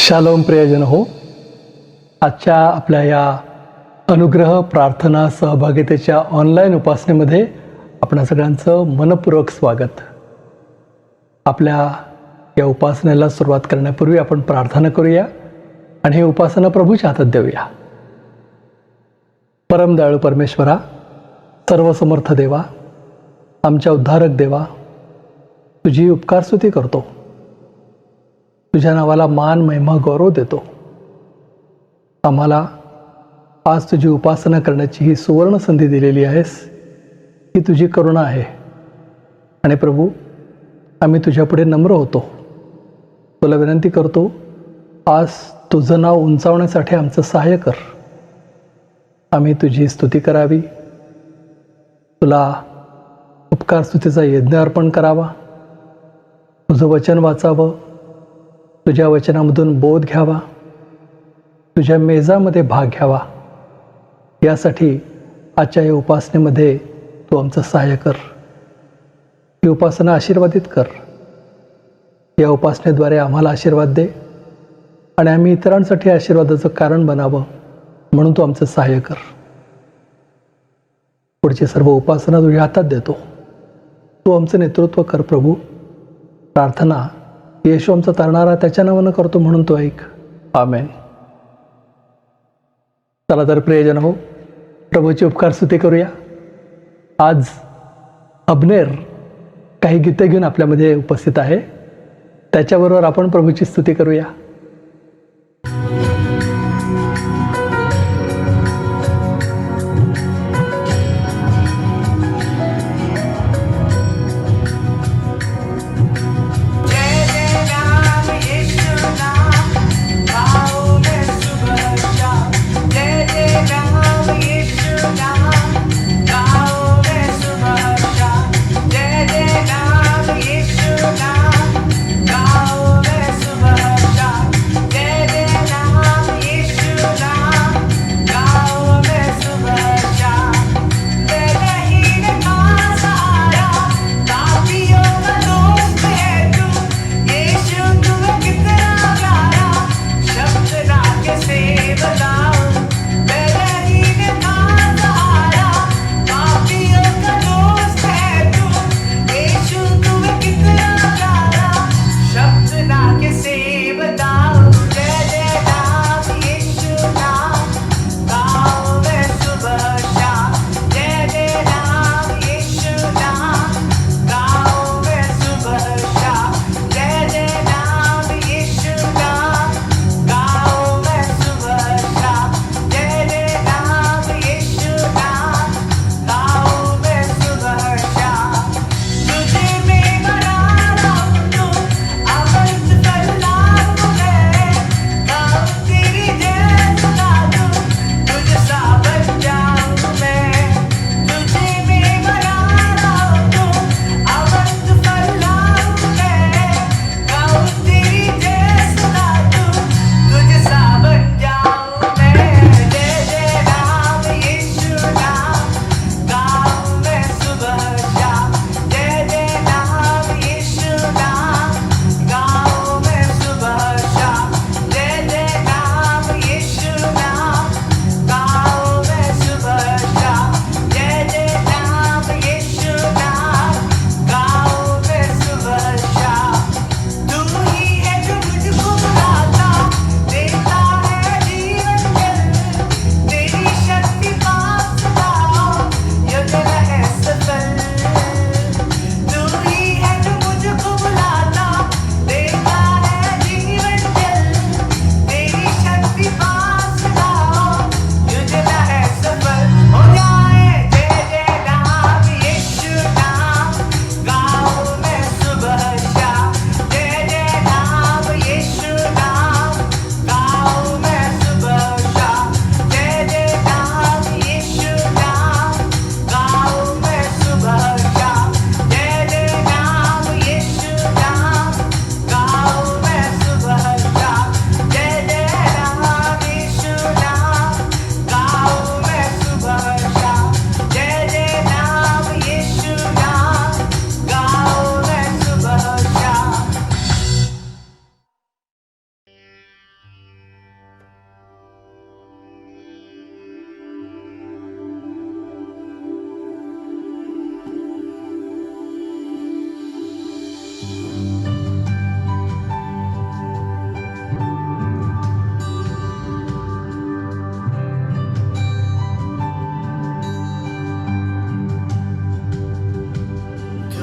Shalom प्रियजन हो. आजच्या आपल्या या अनुग्रह प्रार्थना सहभागितेच्या ऑनलाईन उपासनेमध्ये आपणा सगळ्यांचं मनपूर्वक स्वागत. आपल्या या उपासनेला सुरुवात करण्यापूर्वी आपण प्रार्थना करूया आणि ही उपासना प्रभूच्या हातात देऊया. परमदयाळू परमेश्वरा, सर्वसमर्थ देवा, आमच्या उद्धारक देवा, तुझी उपकारस्तुती करतो. तुझ्या नावाला मान, महिमा, गौरव देतो. आम्हाला आज तुझी उपासना करण्याची ही सुवर्ण संधी दिलेली आहेस. ही तुझी करुणा आहे. आणि प्रभू, आम्ही तुझ्यापुढे नम्र होतो. तुला विनंती करतो, आज तुझं नाव उंचावण्यासाठी आमचं सहाय्य कर. आम्ही तुझी स्तुती करावी, तुला उपकार स्तुतीचा यज्ञ अर्पण करावा, तुझं वचन वाचावं, तुझ्या वचनामधून बोध घ्यावा, तुझ्या मेजामध्ये भाग घ्यावा. यासाठी आजच्या या उपासनेमध्ये तू आमचं सहाय्य कर. ही उपासना आशीर्वादित कर. या उपासनेद्वारे आम्हाला आशीर्वाद दे आणि आम्ही इतरांसाठी आशीर्वादाचं कारण बनावं, म्हणून तू आमचं सहाय्य कर. पुढची सर्व उपासना तुझ्या हातात देतो. तू आमचं नेतृत्व कर प्रभू. प्रार्थना येशू आमचा तरणारा त्याच्या नावानं करतो, म्हणून तो ऐक. आमेन. चला तर प्रियजन हो, प्रभूची उपकार स्तुती करूया. आज अबनेर काही गीते घेऊन आपल्यामध्ये उपस्थित आहे. त्याच्याबरोबर आपण प्रभूची स्तुती करूया.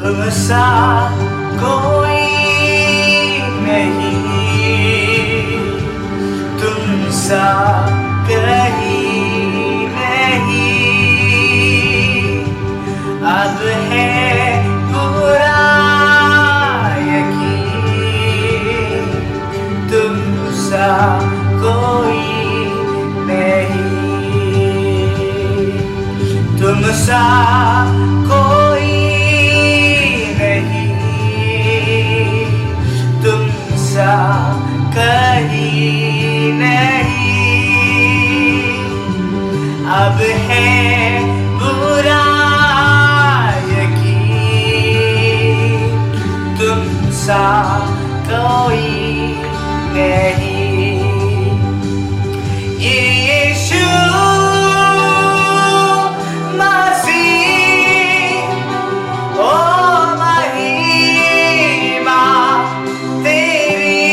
तुमसा कोई नहीं, तुमसा कहीं नहीं। अब है पूरा यकीन, तुमसा कोई नहीं, तुमसा कोई नहीं, तुमसा कहीं नहीं। अब है बुरा यकीन, तुमसा कोई नहीं। ये यीशु मसीह, ओ महिमा तेरी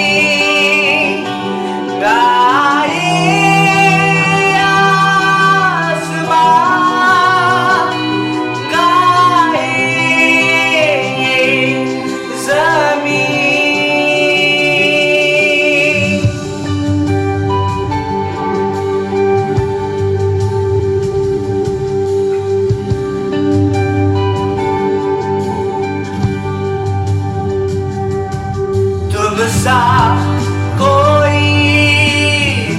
गाए आसमां, गाए ये ज़मीं। तुमसा कोई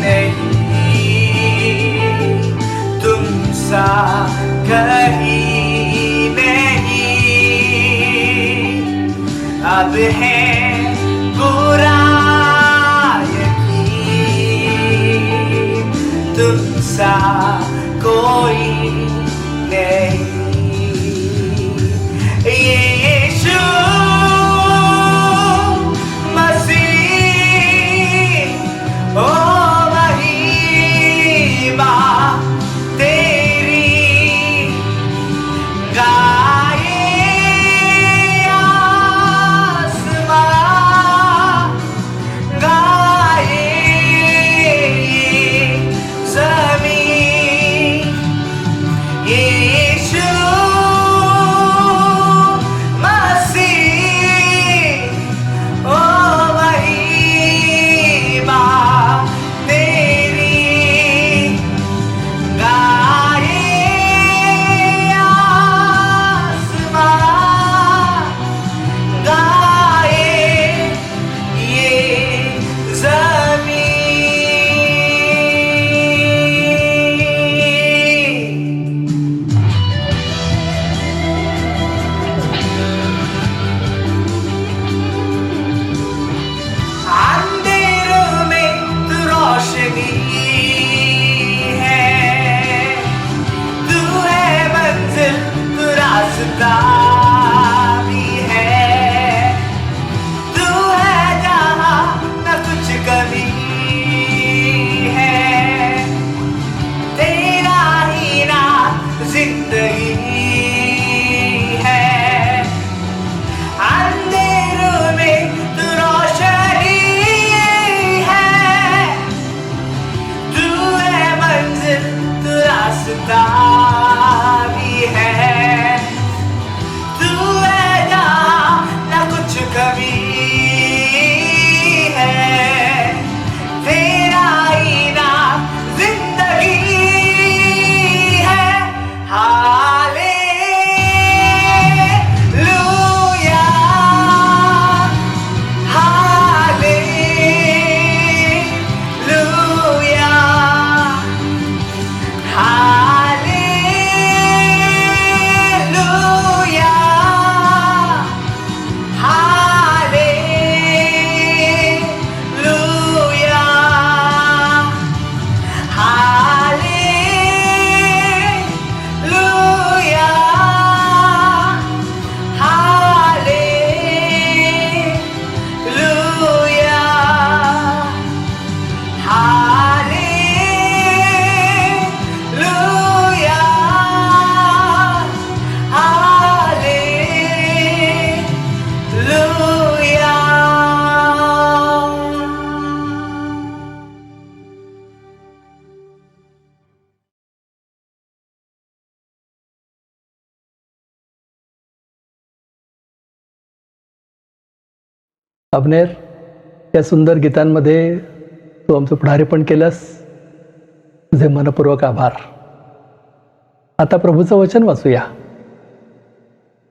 नहीं, तुमसा कहीं नहीं। अब है बुरा यकीन, तुमसा कोई नहीं। ये यीशु मसीह, ओ महिमा तेरी गाए आसमां, गाए ये ज़मीं। यीशु मसीह, ओ महिमा तेरी गाए आसमां, गाए ये ज़मीं। अंधेरों में तू रोशनी है, तू है मंजिल, तू रास्ता भी है। तू है जहाँ न कुछ कमी है, तेरा ही नाम जिंदगी है। अंधेरों में तू रोशनी है, तू है मंजिल, तू रास्ता भी है। तू है जहाँ न कुछ कमी है, तेरा ही नाम जिंदगी है। Hallelujah, hallelujah, hallelujah. अबनेर, या सुंदर गीतांमध्ये तू आमचं पुढारीपण केलंस, तुझे मनपूर्वक आभार. आता प्रभूचं वचन वाचूया.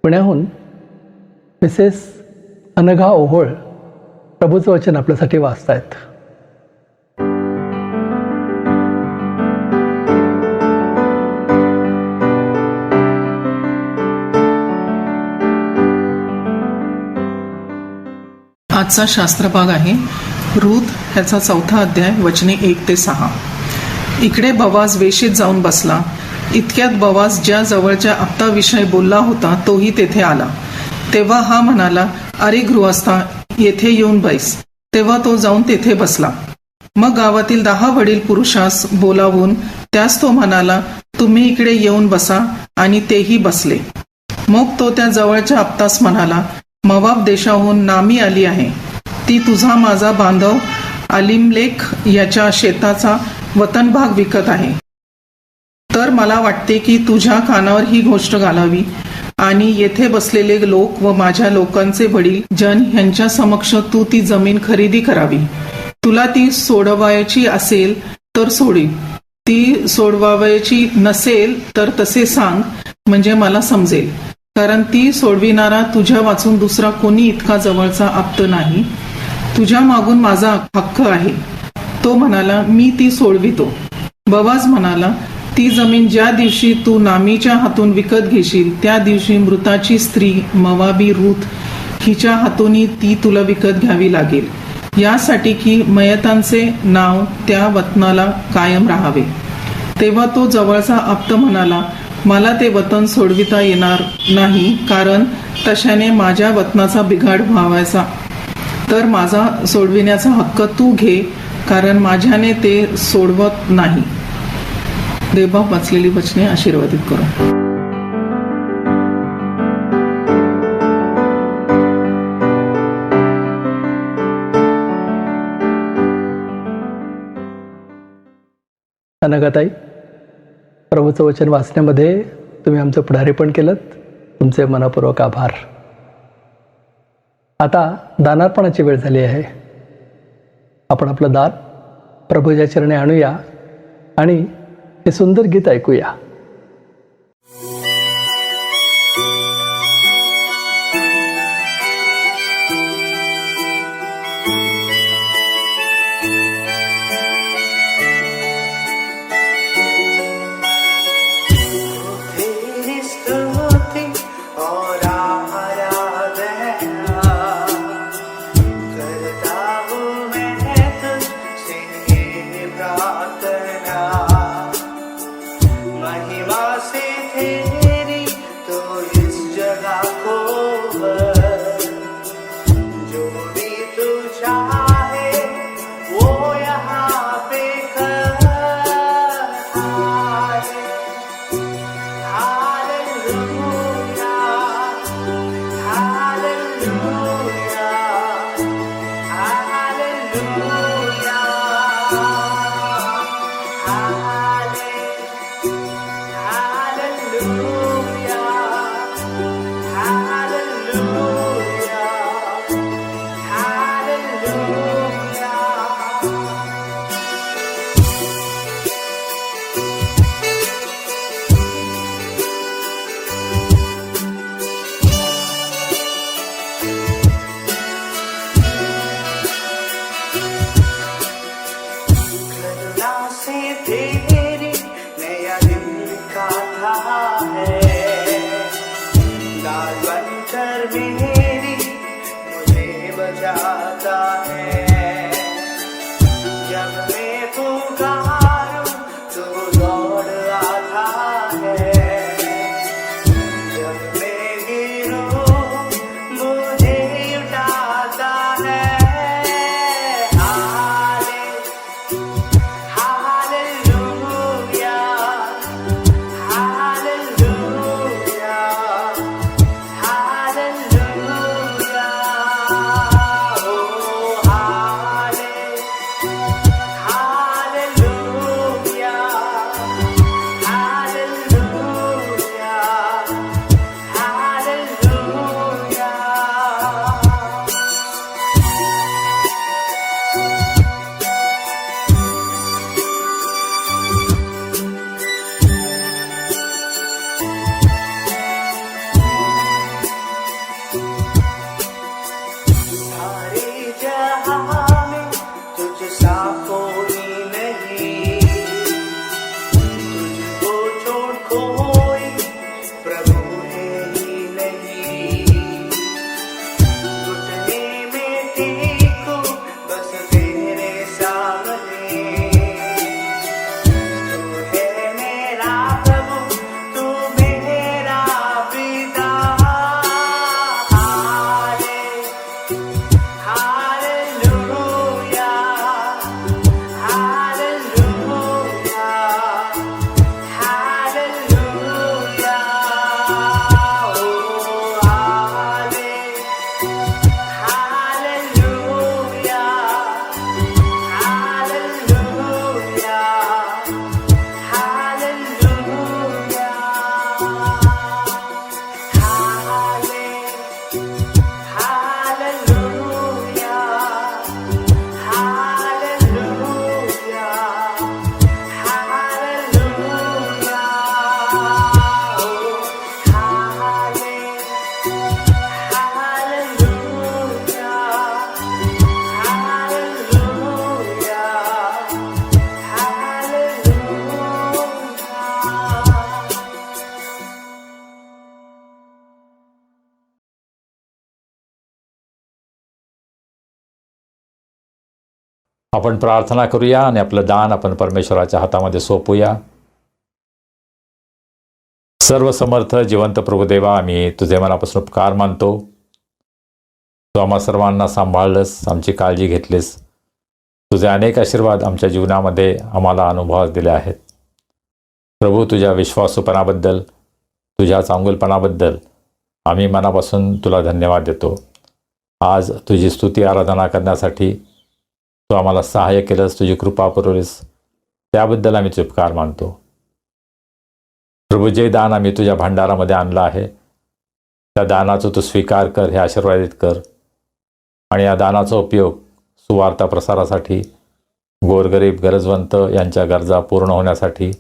पुण्याहून मिसेस अनघा ओहोळ प्रभूचं वचन आपल्यासाठी वाचतायत. आजचा शास्त्रभाग आहे रूथ ह्याचा 4था अध्याय वचने 1 ते 6. इकडे बवाज वेशीत जाऊन बसला. इतक्यात बवाज ज्या जवळच्या आप्ताविषयी बोलला होता तोही तेथे आला. तेव्हा हा म्हणाला, अरे गृहस्था, येथे येऊन बैस. तेव्हा तो जाऊन तेथे बसला. मग गावातील 10 वडील पुरुषास बोलावून त्यास तो म्हणाला, तुम्ही इकडे येऊन बसा. आणि तेही बसले. मग तो त्या जवळच्या आप्तास म्हणाला, मोवाब देशाहून नामी आली आहे. ती तुझा माझा बांधव अलीमलेक याच्या शेताचा वतन भाग विकत आहे. तर मला वाटते की तुझ्या कानावर ही गोष्ट घालावी आणि येथे बसलेले लोक व माझ्या लोकांचे वडील जन यांच्या समक्ष तू ती जमीन खरेदी करावी. तुला ती सोडवायची असेल तर सोडी, ती सोडवायची नसेल तर तसे सांग, म्हणजे मला समजेल. कारण ती सोडविणारा तुझ्या वाचून दुसरा कोणी इतका जवळचा आप्त नाही. तुझ्या मागून माझा हक्क आहे. तो म्हणाला, मी ती सोडवितो. बवाज म्हणाला, ती जमीन ज्या दिवशी तू नामीच्या हातून विकत घेशील त्या दिवशी मृताची स्त्री मोवाबी रूथ हिच्या हातून ती तुला विकत घ्यावी लागेल, यासाठी की मयतांचे नाव त्या वतनाला कायम राहावे. तेव्हा तो जवळचा आप्त म्हणाला, मला ते वतन सोडविता येणार नाही, कारण तशाने माझ्या वतनाचा बिघाड व्हावायचा. तर माझा सोडविण्याचा हक्क तू घे, कारण माझ्याने ते सोडवत नाही. देवबाप वाचलेली वचने आशीर्वादित करो. अनघाताई, प्रभूचं वचन वाचण्यामध्ये तुम्ही आमचं पुढारीपण केलं, तुमचे मनपूर्वक आभार. आता दानार्पणाची वेळ झाली आहे. आपण आपलं दान प्रभूच्या चरणी आणूया आणि हे सुंदर गीत ऐकूया. तेरी स्तुति और आराधना करता हूँ मैं तुझसे ये प्रार्थना. महिमा से तेरी तो इस जगह को भर. जो भी तू चाहे वो यहाँ पे कर. तेरी नया दिन का था है. दाल बनकर मेरी मुझे बचाता है. जब मैं पुकारूं तो दौड़ आता है. जब मैं गिरूं मुझे उठाता है. Hallelujah, hallelujah. आपण प्रार्थना करूया आणि आपलं दान आपण परमेश्वराच्या हातामध्ये सोपूया. सर्व समर्थ जिवंत प्रभुदेवा, आम्ही तुझे मनापासून उपकार मानतो. तू आम्हा सर्वांना सांभाळलंस, आमची काळजी घेतलीस. तुझे अनेक आशीर्वाद आमच्या जीवनामध्ये आम्हाला अनुभवास दिले आहेत. प्रभू, तुझ्या विश्वासूपणाबद्दल, तुझ्या चांगुलपणाबद्दल आम्ही मनापासून तुला धन्यवाद देतो. आज तुझी स्तुती आराधना करण्यासाठी तू आम्हाला सहाय्य केलंस, तुझी कृपा पुरवलीस, त्याबद्दल आम्ही तुझे उपकार मानतो. प्रभू, जे दान आम्ही तुझ्या भांडारामध्ये आणलं आहे त्या दानाचा तू स्वीकार कर, हे आशीर्वादित कर. आणि या दानाचा उपयोग सुवार्ता प्रसारासाठी, गोरगरीब गरजवंत यांच्या गरजा पूर्ण होण्यासाठी,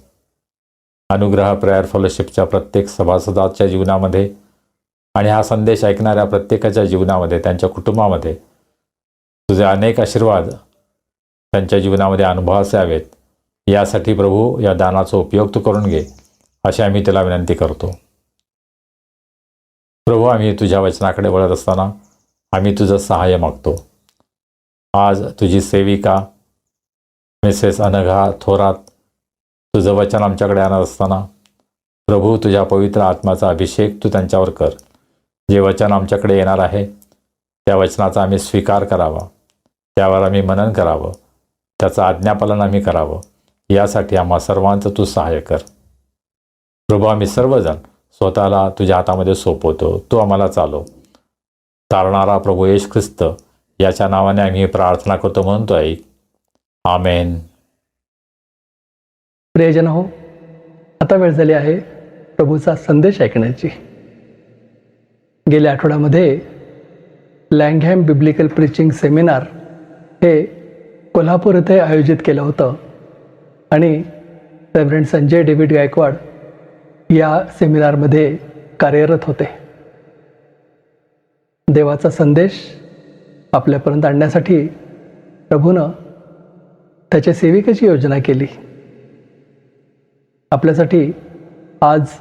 अनुग्रह प्रेयर फेलोशिपच्या प्रत्येक सभासदाच्या जीवनामध्ये आणि हा संदेश ऐकणाऱ्या प्रत्येकाच्या जीवनामध्ये, त्यांच्या कुटुंबामध्ये तुझे अनेक आशीर्वाद त्यांच्या जीवनामध्ये अनुभवास यावेत, यासाठी प्रभू या दानाचा उपयोग तू करून घे, अशी आम्ही त्याला विनंती करतो. प्रभू, आम्ही तुझ्या वचनाकडे वळत असताना आम्ही तुझं सहाय्य मागतो. आज तुझी सेविका मिसेस अनघा थोरात तुझं वचन आमच्याकडे आणत असताना प्रभू, तुझ्या पवित्र आत्म्याचा अभिषेक तू त्यांच्यावर कर. जे वचन आमच्याकडे येणार आहे त्या वचनाचा आम्ही स्वीकार करावा, त्यावर आम्ही मनन करावं, त्याचं आज्ञापालन आम्ही करावं, यासाठी आम्हा सर्वांचं तू सहाय्य कर. प्रभू, आम्ही सर्वजण स्वतःला तुझ्या हातामध्ये सोपवतो. तू आम्हाला चालव. तारणारा प्रभू येशू ख्रिस्त याच्या नावाने आम्ही प्रार्थना करतो, म्हणतो ऐक. आमेन. प्रियजन हो, आता वेळ झाली आहे प्रभूचा संदेश ऐकण्याची. गेल्या आठवड्यामध्ये लँगहॅम बिब्लिकल प्रीचिंग सेमिनार हे कोल्हापूर येथे आयोजित केलं होतं आणि रेव्हरंड संजय डेव्हिड गायकवाड या सेमिनारमध्ये कार्यरत होते. देवाचा संदेश आपल्यापर्यंत आणण्यासाठी प्रभूनं त्याच्या सेविकेची योजना केली. आपल्यासाठी आज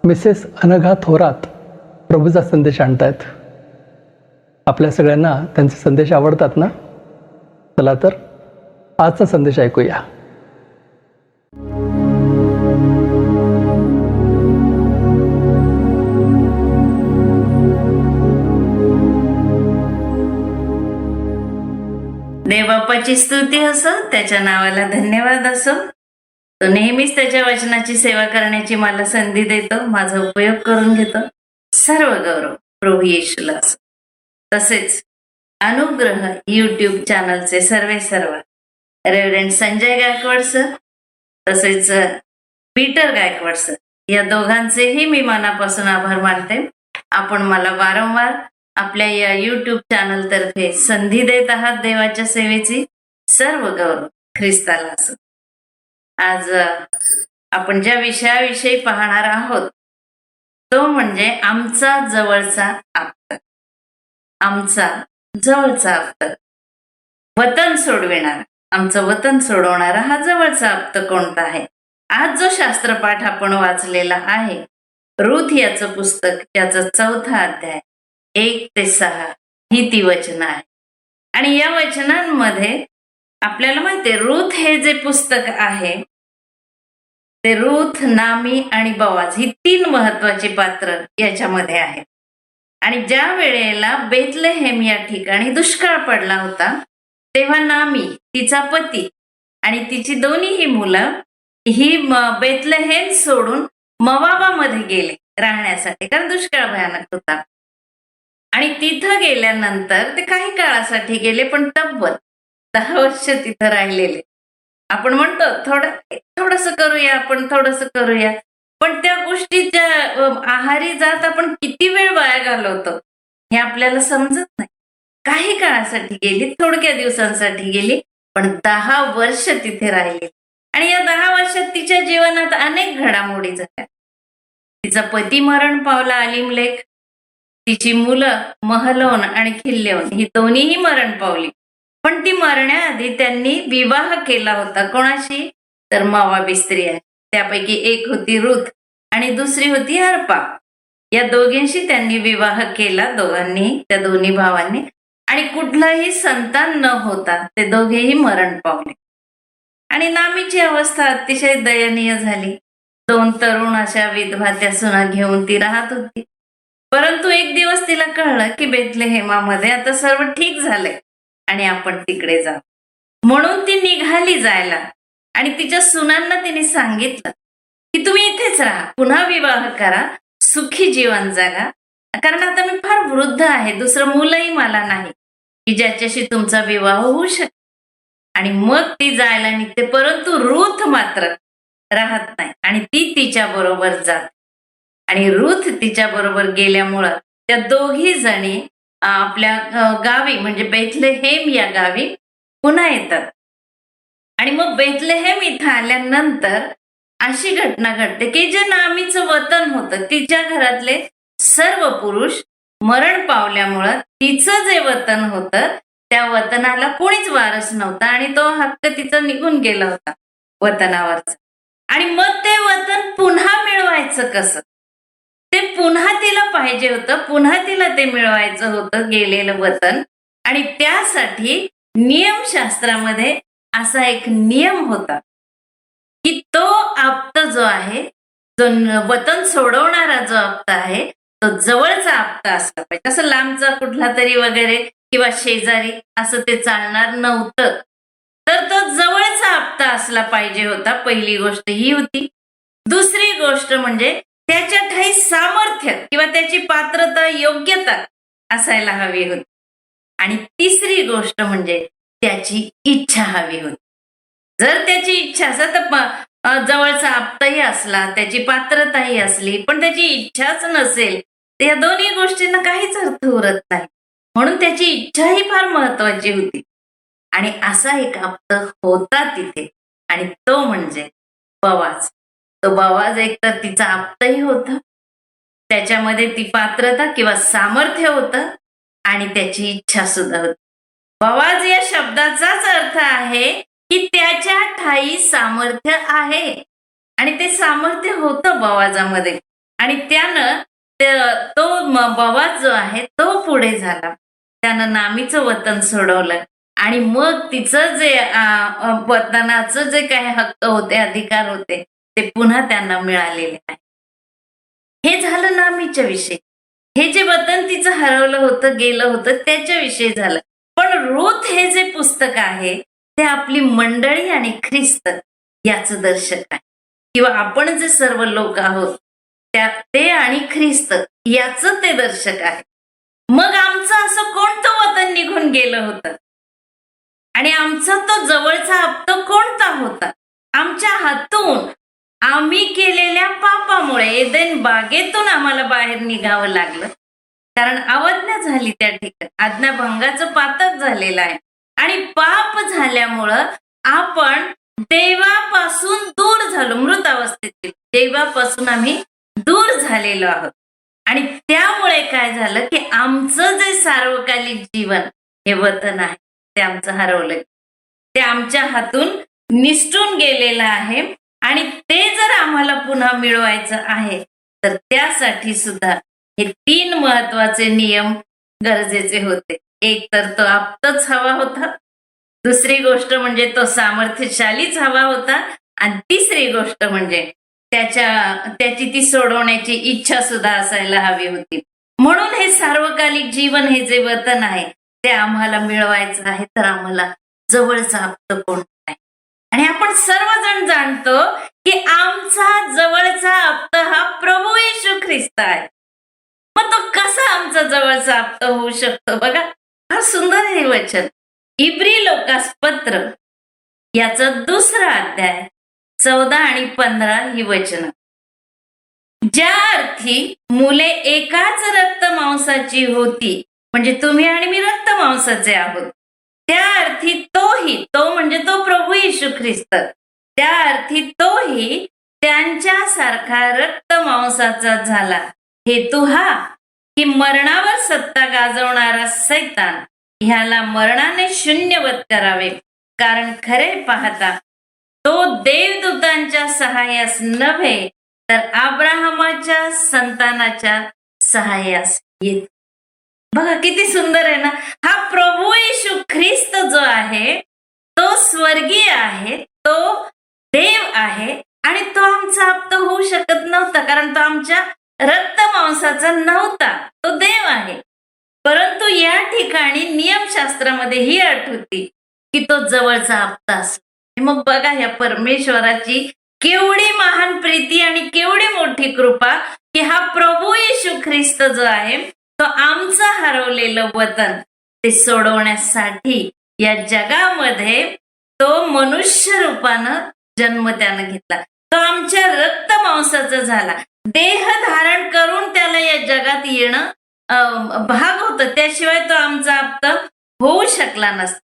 मिसेस अनघा थोरात प्रभूचा संदेश आणतायत. आपल्या सगळ्यांना त्यांचे संदेश आवडतात ना? चला तर आजचा संदेश ऐकूया. देवबापाची स्तुती असो, त्याच्या नावाला धन्यवाद असो. तो नेहमीच त्याच्या वचनाची सेवा करण्याची मला संधी देतो, माझा उपयोग करून घेतो. सर्व गौरव प्रभू येशूला असो. तसेच अनुग्रह YouTube चॅनलचे सर्व रेव्हरंड संजय गायकवाड सर, तसेच पीटर गायकवाड सर, या दोघांचेही मी मनापासून आभार मानते. आपण मला वारंवार आपल्या या YouTube चॅनल तर्फे संधी देत आहात देवाच्या सेवेची. सर्व गौरव ख्रिस्ताला असो. आज आपण ज्या विषयाविषयी पाहणार आहोत तो म्हणजे आमचा जवळचा आप्त. आमचा जवळचा आप्त, वतन सोडविणारा, आमचं वतन सोडवणारा हा जवळचा आप्त कोणता आहे? आज जो शास्त्रपाठ आपण वाचलेला आहे, रूथ याचं पुस्तक, याचा 4था अध्याय 1 ते 6 ही ती वचनं आहे. आणि या वचनांमध्ये आपल्याला माहितीये, रूथ हे जे पुस्तक आहे ते रूथ, नामी आणि बोआज ही 3 महत्वाची पात्र याच्यामध्ये आहेत. आणि ज्या वेळेला बेथलेहेम या ठिकाणी दुष्काळ पडला होता तेव्हा नामी, तिचा पती आणि तिची दोन्हीही मुलं ही बेथलेहेम सोडून मोवाबामध्ये गेले राहण्यासाठी, कारण दुष्काळ भयानक होता. आणि तिथं गेल्यानंतर ते काही काळासाठी गेले, पण तब्बल 10 वर्ष तिथं राहिलेले. आपण म्हणतो थोडस करूया, आपण थोडस करूया, पण त्या गोष्टीच्या आहारी जात आपण किती वेळ वाया घालवतो हे आपल्याला समजत नाही. काही काळासाठी गेली, थोडक्या दिवसांसाठी गेली, पण 10 वर्ष तिथे राहिली. आणि या 10 वर्षात तिच्या जीवनात अनेक घडामोडी झाल्या. तिचा पती मरण पावला अलीमलेक, तिची मुलं महलोन आणि खिल्लेवन ही दोन्हीही मरण पावली. पण ती मरण्याआधी त्यांनी विवाह केला होता. कोणाशी? तर मोवाबी स्त्री आहे. त्यापैकी एक होती रूथ आणि दुसरी होती अर्पा. या दोघींशी त्यांनी विवाह केला, दोघांनी, त्या दोन्ही भावांनी. आणि कुठलंही संतान न होता ते दोघेही मरण पावले. आणि नामीची अवस्था अतिशय दयनीय झाली. 2 तरुण अशा विधवा त्या सुना घेऊन ती राहत होती. परंतु एक दिवस तिला कळलं की बेथलेहेमामध्ये आता सर्व ठीक झालंय आणि आपण तिकडे जाऊ. म्हणून ती निघाली जायला आणि तिच्या सुनांना तिने सांगितलं की तुम्ही इथेच राहा, पुन्हा विवाह करा, सुखी जीवन जगा, कारण आता मी फार वृद्ध आहे, दुसरं मुलंही मला नाही की ज्याच्याशी तुमचा विवाह होऊ शकेल. आणि मग ती जायला निघते. परंतु रूथ मात्र राहत नाही आणि ती तिच्या बरोबर जाते. आणि रूथ तिच्या बरोबर गेल्यामुळं त्या दोघी जणी आपल्या गावी म्हणजे बेथलेहेम या गावी पुन्हा येतात. आणि मग बेथलेहेम इथं आल्यानंतर अशी घटना घडते की जे नामीचं वतन होतं, तिच्या घरातले सर्व पुरुष मरण पावल्यामुळं तिचं जे वतन होतं त्या वतनाला कोणीच वारस नव्हता आणि तो हक्क तिचा निघून गेला होता वतनावरचा. आणि मग ते वतन पुन्हा मिळवायचं कसं, ते पुन्हा तिला पाहिजे होतं, पुन्हा तिला ते मिळवायचं होतं गेलेलं वतन. आणि त्यासाठी नियमशास्त्रामध्ये असा एक नियम होता की तो आप्त जो आहे, जो वतन सोडवणारा जो आप्त आहे तो जवळचा आप्त असला पाहिजे. असं लांबचा कुठला तरी वगैरे किंवा शेजारी असं ते चालणार नव्हतं. तर तो जवळचा आप्ता असला पाहिजे होता. पहिली गोष्ट ही होती. दुसरी गोष्ट म्हणजे त्याच्या ठाई सामर्थ्य किंवा त्याची पात्रता, योग्यता असायला हवी होती. आणि तिसरी गोष्ट म्हणजे त्याची इच्छा हवी होती. जर त्याची इच्छा असेल तर जवळचा आप्ताही असला, त्याची पात्रताही असली, पण त्याची इच्छाच नसेल तर या दोन्ही गोष्टींना काहीच अर्थ उरत नाही. म्हणून त्याची इच्छा ही फार महत्वाची होती. आणि असा एक आप्त होता तिथे आणि तो म्हणजे बवाज. तो बवाज एक तर तिचा आप्तही होता, त्याच्यामध्ये ती पात्रता किंवा सामर्थ्य होतं आणि त्याची इच्छा सुद्धा होती. बवाज या शब्दाचाच अर्थ आहे की त्याच्या ठाई सामर्थ्य आहे आणि ते सामर्थ्य होतं बवाजामध्ये. आणि त्यानं तो बवाज जो आहे तो पुढे झाला, त्यानं नामीचं वतन सोडवलं आणि मग तिचं जे वतनाचं जे काही हक्क होते, अधिकार होते ते पुन्हा त्यांना मिळालेले आहे. हे झालं नामीच्या विषयी. हे जे वतन तिचं हरवलं होतं, गेलं होतं त्याच्याविषयी झालं. पण रूथ हे जे पुस्तक आहे ते आपली मंडळी आणि ख्रिस्त याचं दर्शक आहे, किंवा आपण जे सर्व लोक आहोत ते आणि ख्रिस्त याचं ते दर्शक आहे. मग आमचं असं कोणतं वतन निघून गेलं होतं आणि आमचा तो जवळचा आप्त कोणता होता? आमच्या हातून आम्ही केलेल्या पापामुळे एदेन बागेतून आम्हाला बाहेर निघावं लागलं, कारण अवज्ञा झाली त्या ठिकाणी, आज्ञाभंगाचं पातक झालेलं आहे. आणि पाप झाल्यामुळं आपण देवापासून दूर झालो, मृत अवस्थेतील देवापासून आम्ही दूर झालेलो आहोत. आणि त्यामुळे काय झालं की आमचं जे सार्वकालिक जीवन हे वतन आहे ते आमचं हरवलंय, ते आमच्या हातून निसटून गेलेलं आहे. आणि ते जर आम्हाला पुन्हा मिळवायचं आहे तर त्यासाठी सुद्धा हे 3 महत्वाचे नियम गरजेचे होते. एक तर तो आप्तच हवा होता, दुसरी गोष्ट म्हणजे तो सामर्थ्यशालीच हवा होता, आणि तिसरी गोष्ट म्हणजे त्याची ती सोडवण्याची इच्छा सुद्धा असायला हवी होती. म्हणून हे सार्वकालिक जीवन हे जे वतन आहे ते आम्हाला मिळवायचं आहे, तर आम्हाला जवळचा आप्त कोणता आहे? आणि आपण सर्वजण जाणतो की आमचा जवळचा आप्त हा प्रभू येशू ख्रिस्त आहे. मग तो कसा आमचा जवळचा आप्त होऊ शकतो? बघा, फार सुंदर हे वचन. इब्री लोकास पत्र याचा 2रा अध्याय 14 आणि 15 ही वचन. ज्या अर्थी मुले एकाच रक्त मांसाची होती, म्हणजे तुम्ही आणि मी रक्त मांसाचे आहोत, त्या अर्थी तो म्हणजे तो प्रभू येशू ख्रिस्त, त्या अर्थी तोही त्यांच्यासारखा रक्त मांसाचा झाला. हेतू हा की मरणावर सत्ता गाजवणारा सैतान ह्याला मरणाने शून्यवत करावे, कारण खरे पाहता तो देवदूतांच्या सहाय्यास नव्हे तर अब्राहमाच्या संतानाच्या सहाय्यास येतो. बघा किती सुंदर आहे ना. हा प्रभू येशू ख्रिस्त जो आहे तो स्वर्गीय आहे, तो देव आहे आणि तो आमचा आप्त होऊ शकत नव्हता, कारण तो आमच्या रक्त मांसाचा नव्हता, तो देव आहे. परंतु या ठिकाणी नियमशास्त्रामध्ये ही अट होती की तो जवळचा आप्ता असतो. मग बघा या परमेश्वराची केवढी महान प्रीती आणि केवढी मोठी कृपा की हा प्रभू येशू ख्रिस्त जो आहे तो आमचं हरवलेलं वतन ते सोडवण्यासाठी या जगामध्ये तो मनुष्य रूपानं जन्म त्यानं घेतला. तो आमच्या रक्त मांसाचा झाला, देह धारण करून त्याला या जगात येणं भाग होतं, त्याशिवाय तो आमचा आप्त होऊ शकला नसता.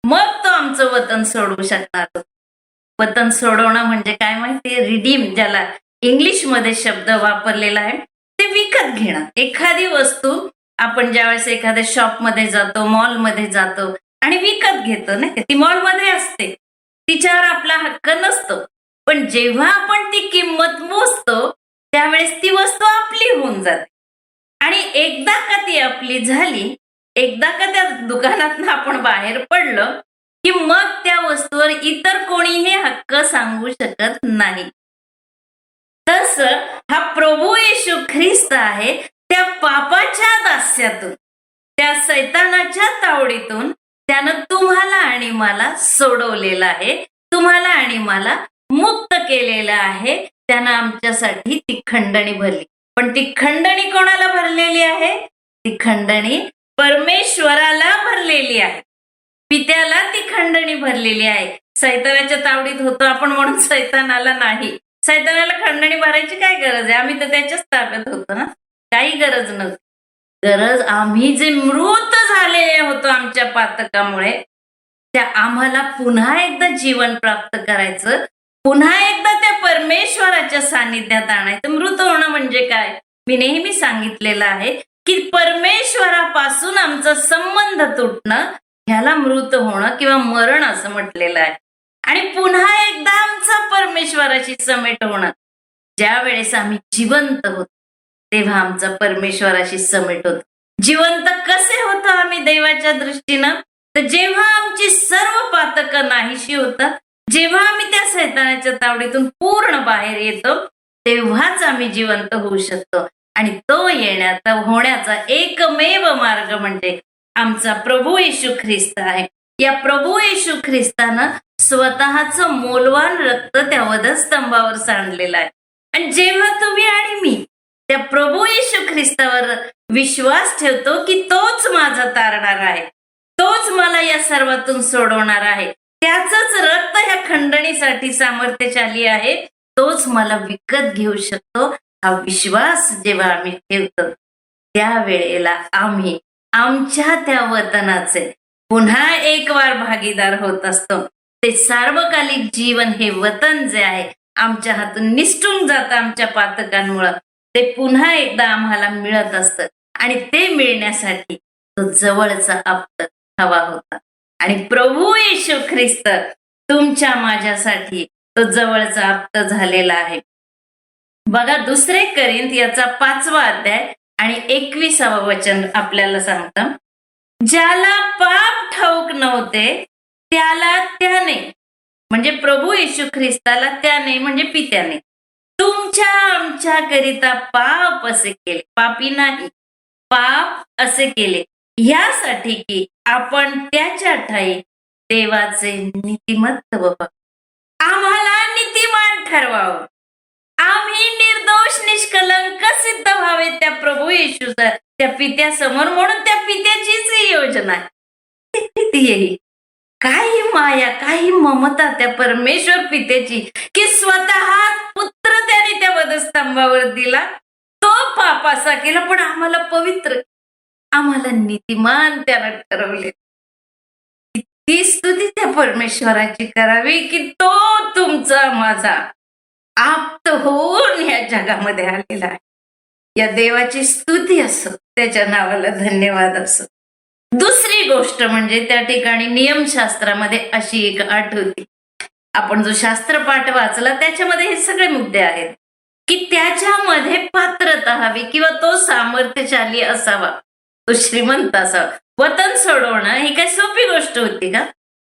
मग तो आमचं वतन सोडवू शकणार. वतन सोडवणं म्हणजे काय माहितीये? रिडीम, ज्याला इंग्लिशमध्ये शब्द वापरलेला आहे, ते विकत घेणं. एखादी वस्तू आपण ज्यावेळेस एखाद्या शॉपमध्ये जातो, मॉलमध्ये जातो आणि विकत घेतो ना, ती मॉलमध्ये असते, तिच्यावर आपला हक्क नसतो. पण जेव्हा आपण ती किंमत मोजतो त्यावेळेस ती वस्तू आपली होऊन जाते. आणि एकदा का ती आपली झाली, एकदा का त्या दुकानातनं आपण बाहेर पडलो की मग त्या वस्तूवर इतर कोणीही हक्क सांगू शकत नाही. तसं हा प्रभू येशू ख्रिस्त आहे त्या पापाच्या दास्यातून, त्या सैतानाच्या तावडीतून त्यानं तुम्हाला आणि मला सोडवलेलं आहे, तुम्हाला आणि मला मुक्त केलेलं आहे. त्यानं आमच्यासाठी ती खंडणी भरली. पण ती खंडणी कोणाला भरलेली आहे? ती खंडणी परमेश्वराला भरलेली आहे, पित्याला ती खंडणी भरलेली आहे. सैतानाच्या तावडीत होतो आपण म्हणून सैतानाला नाही, सैतानाला खंडणी भरायची काय गरज आहे? आम्ही तर त्याच्याच ताब्यात होतो ना, काही गरज नव्हती. गरज आम्ही जे मृत झालेले होतो आमच्या पातकामुळे, त्या आम्हाला पुन्हा एकदा जीवन प्राप्त करायचं, पुन्हा एकदा त्या परमेश्वराच्या सानिध्यात आणायचं. मृत होणं म्हणजे काय? मी नेहमी सांगितलेलं आहे की परमेश्वरापासून आमचा संबंध तुटणं ह्याला मृत होणं किंवा मरण असं म्हटलेलं आहे. आणि पुन्हा एकदा आमचा परमेश्वराशी समेट होणं, ज्या वेळेस आम्ही जिवंत होतो तेव्हा आमचा परमेश्वराशी समेट होतो. जिवंत कसे होतो आम्ही देवाच्या दृष्टीनं? तर जेव्हा आमची सर्व पातकं नाहीशी होतात, जेव्हा आम्ही त्या सैतानाच्या तावडीतून पूर्ण बाहेर येतो, तेव्हाच आम्ही जिवंत होऊ शकतो. आणि तो होण्याचा एकमेव मार्ग म्हणजे आमचा प्रभू येशू ख्रिस्त आहे. या प्रभू येशू ख्रिस्तानं स्वतःचं मोलवान रक्त त्या वधस्तंभावर सांडलेलं आहे. आणि जेव्हा तुम्ही आणि मी त्या प्रभू येशू ख्रिस्तावर विश्वास ठेवतो की तोच माझा तारणार आहे, तोच मला या सर्वातून सोडवणार आहे, त्याचंच रक्त ह्या खंडणीसाठी सामर्थ्यशाली आहे, तोच मला विकत घेऊ शकतो, हा विश्वास जेव्हा आम्ही ठेवतो त्यावेळेला आम्ही आमच्या त्या वतनाचे पुन्हा एक वार भागीदार होत असतो. ते सार्वकालिक जीवन, हे वतन जे आहे आमच्या हातून निसटून जातं आमच्या पातकांमुळं, ते पुन्हा एकदा आम्हाला मिळत असतं. आणि ते मिळण्यासाठी तो जवळचा आप्त हवा होता. आणि प्रभू येशू ख्रिस्त तुमच्या माझ्यासाठी तो जवळचा आप्त झालेला आहे. बघा 2 करिंथ याचा 5वा अध्याय आणि 21वा वचन आपल्याला सांगतं, ज्याला पाप ठाऊक नव्हते त्याला त्याने, म्हणजे प्रभू येशू ख्रिस्ताला त्याने म्हणजे पित्याने तुमच्या आमच्या करिता पाप असे केले, पापी नाही, पाप असे केले, यासाठी की आपण त्याच्या ठाई देवाचे नीतिमत्व आम्हाला नीतिमान ठरवावं, आम्ही निर्दोष निष्कलंक सिद्ध व्हावे त्या प्रभू येशूचा त्या पित्यासमोर. म्हणून त्या पित्याचीच ही योजना आहे. काही माया, काही ममता त्या परमेश्वर पित्याची की स्वतः पुत्र त्याने त्या वधस्तंभावर दिला, तो पाप असा केला पण आम्हाला पवित्र, आम्हाला नीतिमान त्यानं ठरवले. ती स्तुती त्या परमेश्वराची करावी की तो तुमचा माझा आप्त होऊन या जगामध्ये आलेला आहे. या देवाची स्तुती असो, त्याच्या नावाला धन्यवाद असो. दुसरी गोष्ट म्हणजे त्या ठिकाणी नियमशास्त्रामध्ये अशी एक अट होती, आपण जो शास्त्रपाठ वाचला त्याच्यामध्ये हे सगळे मुद्दे आहेत की त्याच्यामध्ये पात्रता हवी किंवा तो सामर्थ्यशाली असावा. तो श्रीमंत असावा. वतन सोडवणं ही काही सोपी गोष्ट होती का?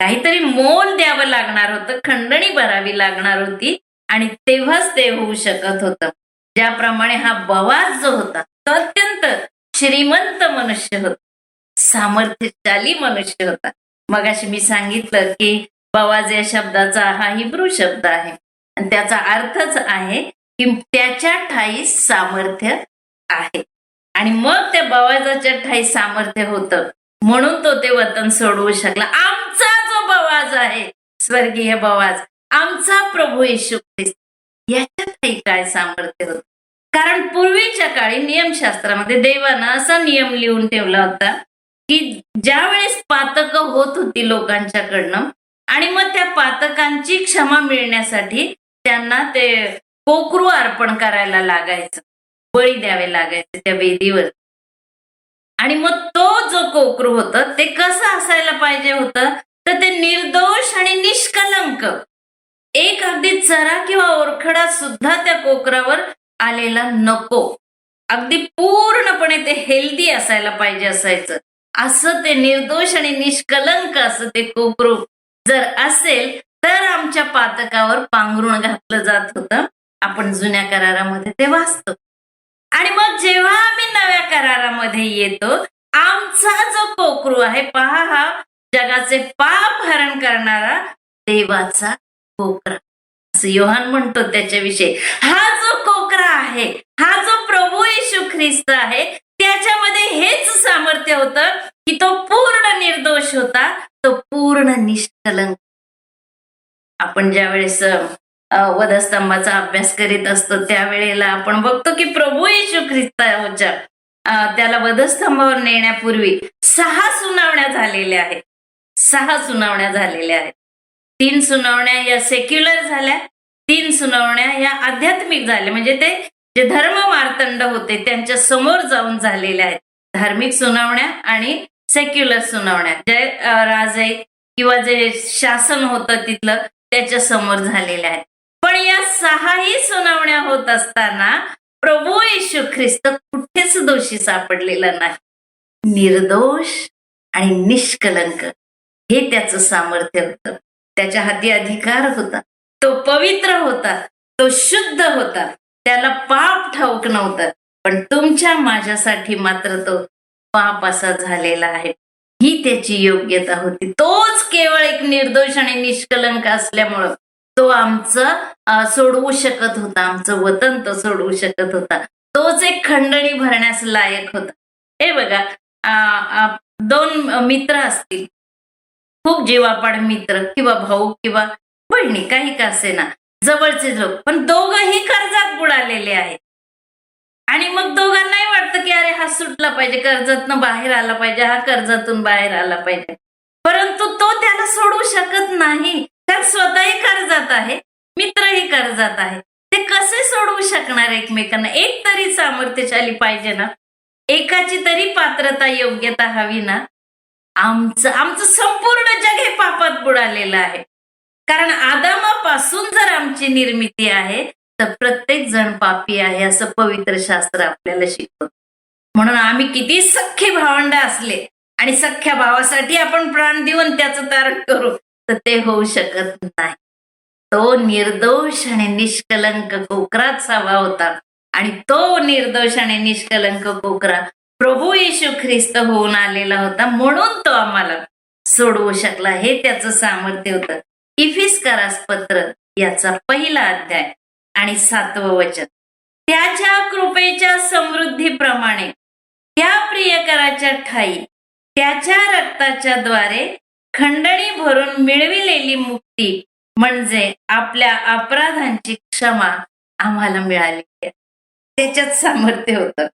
काहीतरी मोल द्यावं लागणार होतं, खंडणी भरावी लागणार होती आणि तेव्हाच ते होऊ शकत होतं. ज्याप्रमाणे हा बवाज जो होता तो अत्यंत श्रीमंत मनुष्य होता, सामर्थ्यशाली मनुष्य होता. मगाशी मी सांगितलं की बवाज या शब्दाचा हा हिब्रू शब्द आहे आणि त्याचा अर्थच आहे की त्याच्या ठाई सामर्थ्य आहे. आणि मग त्या बवाजाच्या ठाई सामर्थ्य होतं म्हणून तो ते वतन सोडवू शकला. आमचा जो बवाज आहे, स्वर्गीय बवाज, आमचा प्रभू येशू ख्रिस्त, याच्या ठाई काय सामर्थ्य होतं. कारण पूर्वीच्या काळी नियमशास्त्रामध्ये देवानं असा नियम लिहून ठेवला होता की ज्या वेळेस पातकं होत होती लोकांच्याकडनं आणि मग त्या पातकांची क्षमा मिळण्यासाठी त्यांना ते कोकरू अर्पण करायला लागायचं, बळी द्यावे लागायचे त्या वेदीवर. आणि मग तो जो कोकरू होता ते कसं असायला पाहिजे होतं, तर ते निर्दोष आणि निष्कलंक, एक अगदी चरा किंवा ओरखडा सुद्धा त्या कोकरावर आलेला नको, अगदी पूर्णपणे ते हेल्दी असायला पाहिजे असायचं. असं ते निर्दोष आणि निष्कलंक असं ते कोकरू जर असेल तर आमच्या पातकावर पांघरुण घातलं जात होतं. आपण जुन्या करारामध्ये ते वाचतो. आणि मग जेव्हा आम्ही नव्या करारामध्ये येतो, आमचा जो कोकरू आहे, पहा, हा जगाचे पाप हरण करणारा देवाचा कोकरा, असं योहान म्हणतो त्याच्याविषयी. हा जो कोकरा आहे, हा जो प्रभू येशू ख्रिस्त आहे, त्याच्यामध्ये हेच सामर्थ्य होतं की तो पूर्ण निर्दोष होता, तो पूर्ण निष्कलंक. आपण ज्या वेळेस वधस्तंभाचा अभ्यास करीत असतो त्यावेळेला आपण बघतो की प्रभू येशू ख्रिस्ताच्या त्याला वधस्तंभावर नेण्यापूर्वी 6 सुनावण्या झालेल्या आहेत. 6 सुनावण्या झालेल्या आहेत. 3 सुनावण्या या सेक्युलर झाल्या, 3 सुनावण्या या आध्यात्मिक झाल्या, म्हणजे ते जे धर्म मार्तंड होते त्यांच्या समोर जाऊन झालेल्या आहेत. धार्मिक सुनावण्या आणि सेक्युलर सुनावण्या, जे राजे किंवा जे शासन होतं तिथलं त्याच्या समोर झालेल्या आहेत. पण या 6ही सुनावण्या होत असताना प्रभू येशू ख्रिस्त कुठेच दोषी सापडलेला नाही. निर्दोष आणि निष्कलंक हे त्याचं सामर्थ्य होतं. त्याच्या हाती अधिकार होता, तो पवित्र होता, तो शुद्ध होता, त्याला पाप ठाऊक नव्हतं. पण तुमच्या माझ्यासाठी मात्र तो पाप असा झालेला आहे, ही त्याची योग्यता होती. तोच केवळ एक निर्दोष आणि निष्कलंक असल्यामुळं तो आमचं सोडवू शकत होता, आमचं वतन तो सोडवू शकत होता. तोच एक खंडणी भरण्यास लायक होता. हे बघा, 2 मित्र असतील, खूप जीवापाड मित्र किंवा भाऊ किंवा बहिणी, काही का असेना, जवळचे लोक, पण दोघंही कर्जात बुडालेले आहेत. आणि मग दोघांनाही वाटतं की अरे हा सुटला पाहिजे, कर्जातनं बाहेर आला पाहिजे, हा कर्जातून बाहेर आला पाहिजे. परंतु तो त्याला सोडवू शकत नाही, कारण स्वतःही कर्जात आहे, मित्रही कर्जात आहे. ते कसे सोडवू शकणार एकमेकांना? एक तरी सामर्थ्यशाली पाहिजे ना, एकाची तरी पात्रता योग्यता हवी ना. आमचं संपूर्ण जग हे पापात बुडालेलं आहे. कारण आदामापासून जर आमची निर्मिती आहे तर प्रत्येक जण पापी आहे असं पवित्र शास्त्र आपल्याला शिकवतं. म्हणून आम्ही किती सख्खे भावंड असले आणि सख्ख्या भावासाठी आपण प्राण देऊन त्याचं तारण करू तर ते होऊ शकत नाही. तो निर्दोष आणि निष्कलंक कोकराच हवा होता आणि तो निर्दोष आणि निष्कलंक कोकरा प्रभू येशू ख्रिस्त होऊन आलेला होता, म्हणून तो आम्हाला सोडवू शकला. हे त्याचं सामर्थ्य होतं. इफिस्करास पत्र याचा 1 अध्याय आणि 7वं वचन. त्याच्या कृपेच्या समृद्धीप्रमाणे त्या प्रियकराच्या ठाई त्याच्या रक्ताच्या द्वारे खंडणी भरून मिळविलेली मुक्ती म्हणजे आपल्या अपराधांची क्षमा आम्हाला मिळाली. त्याच्यात सामर्थ्य होतं.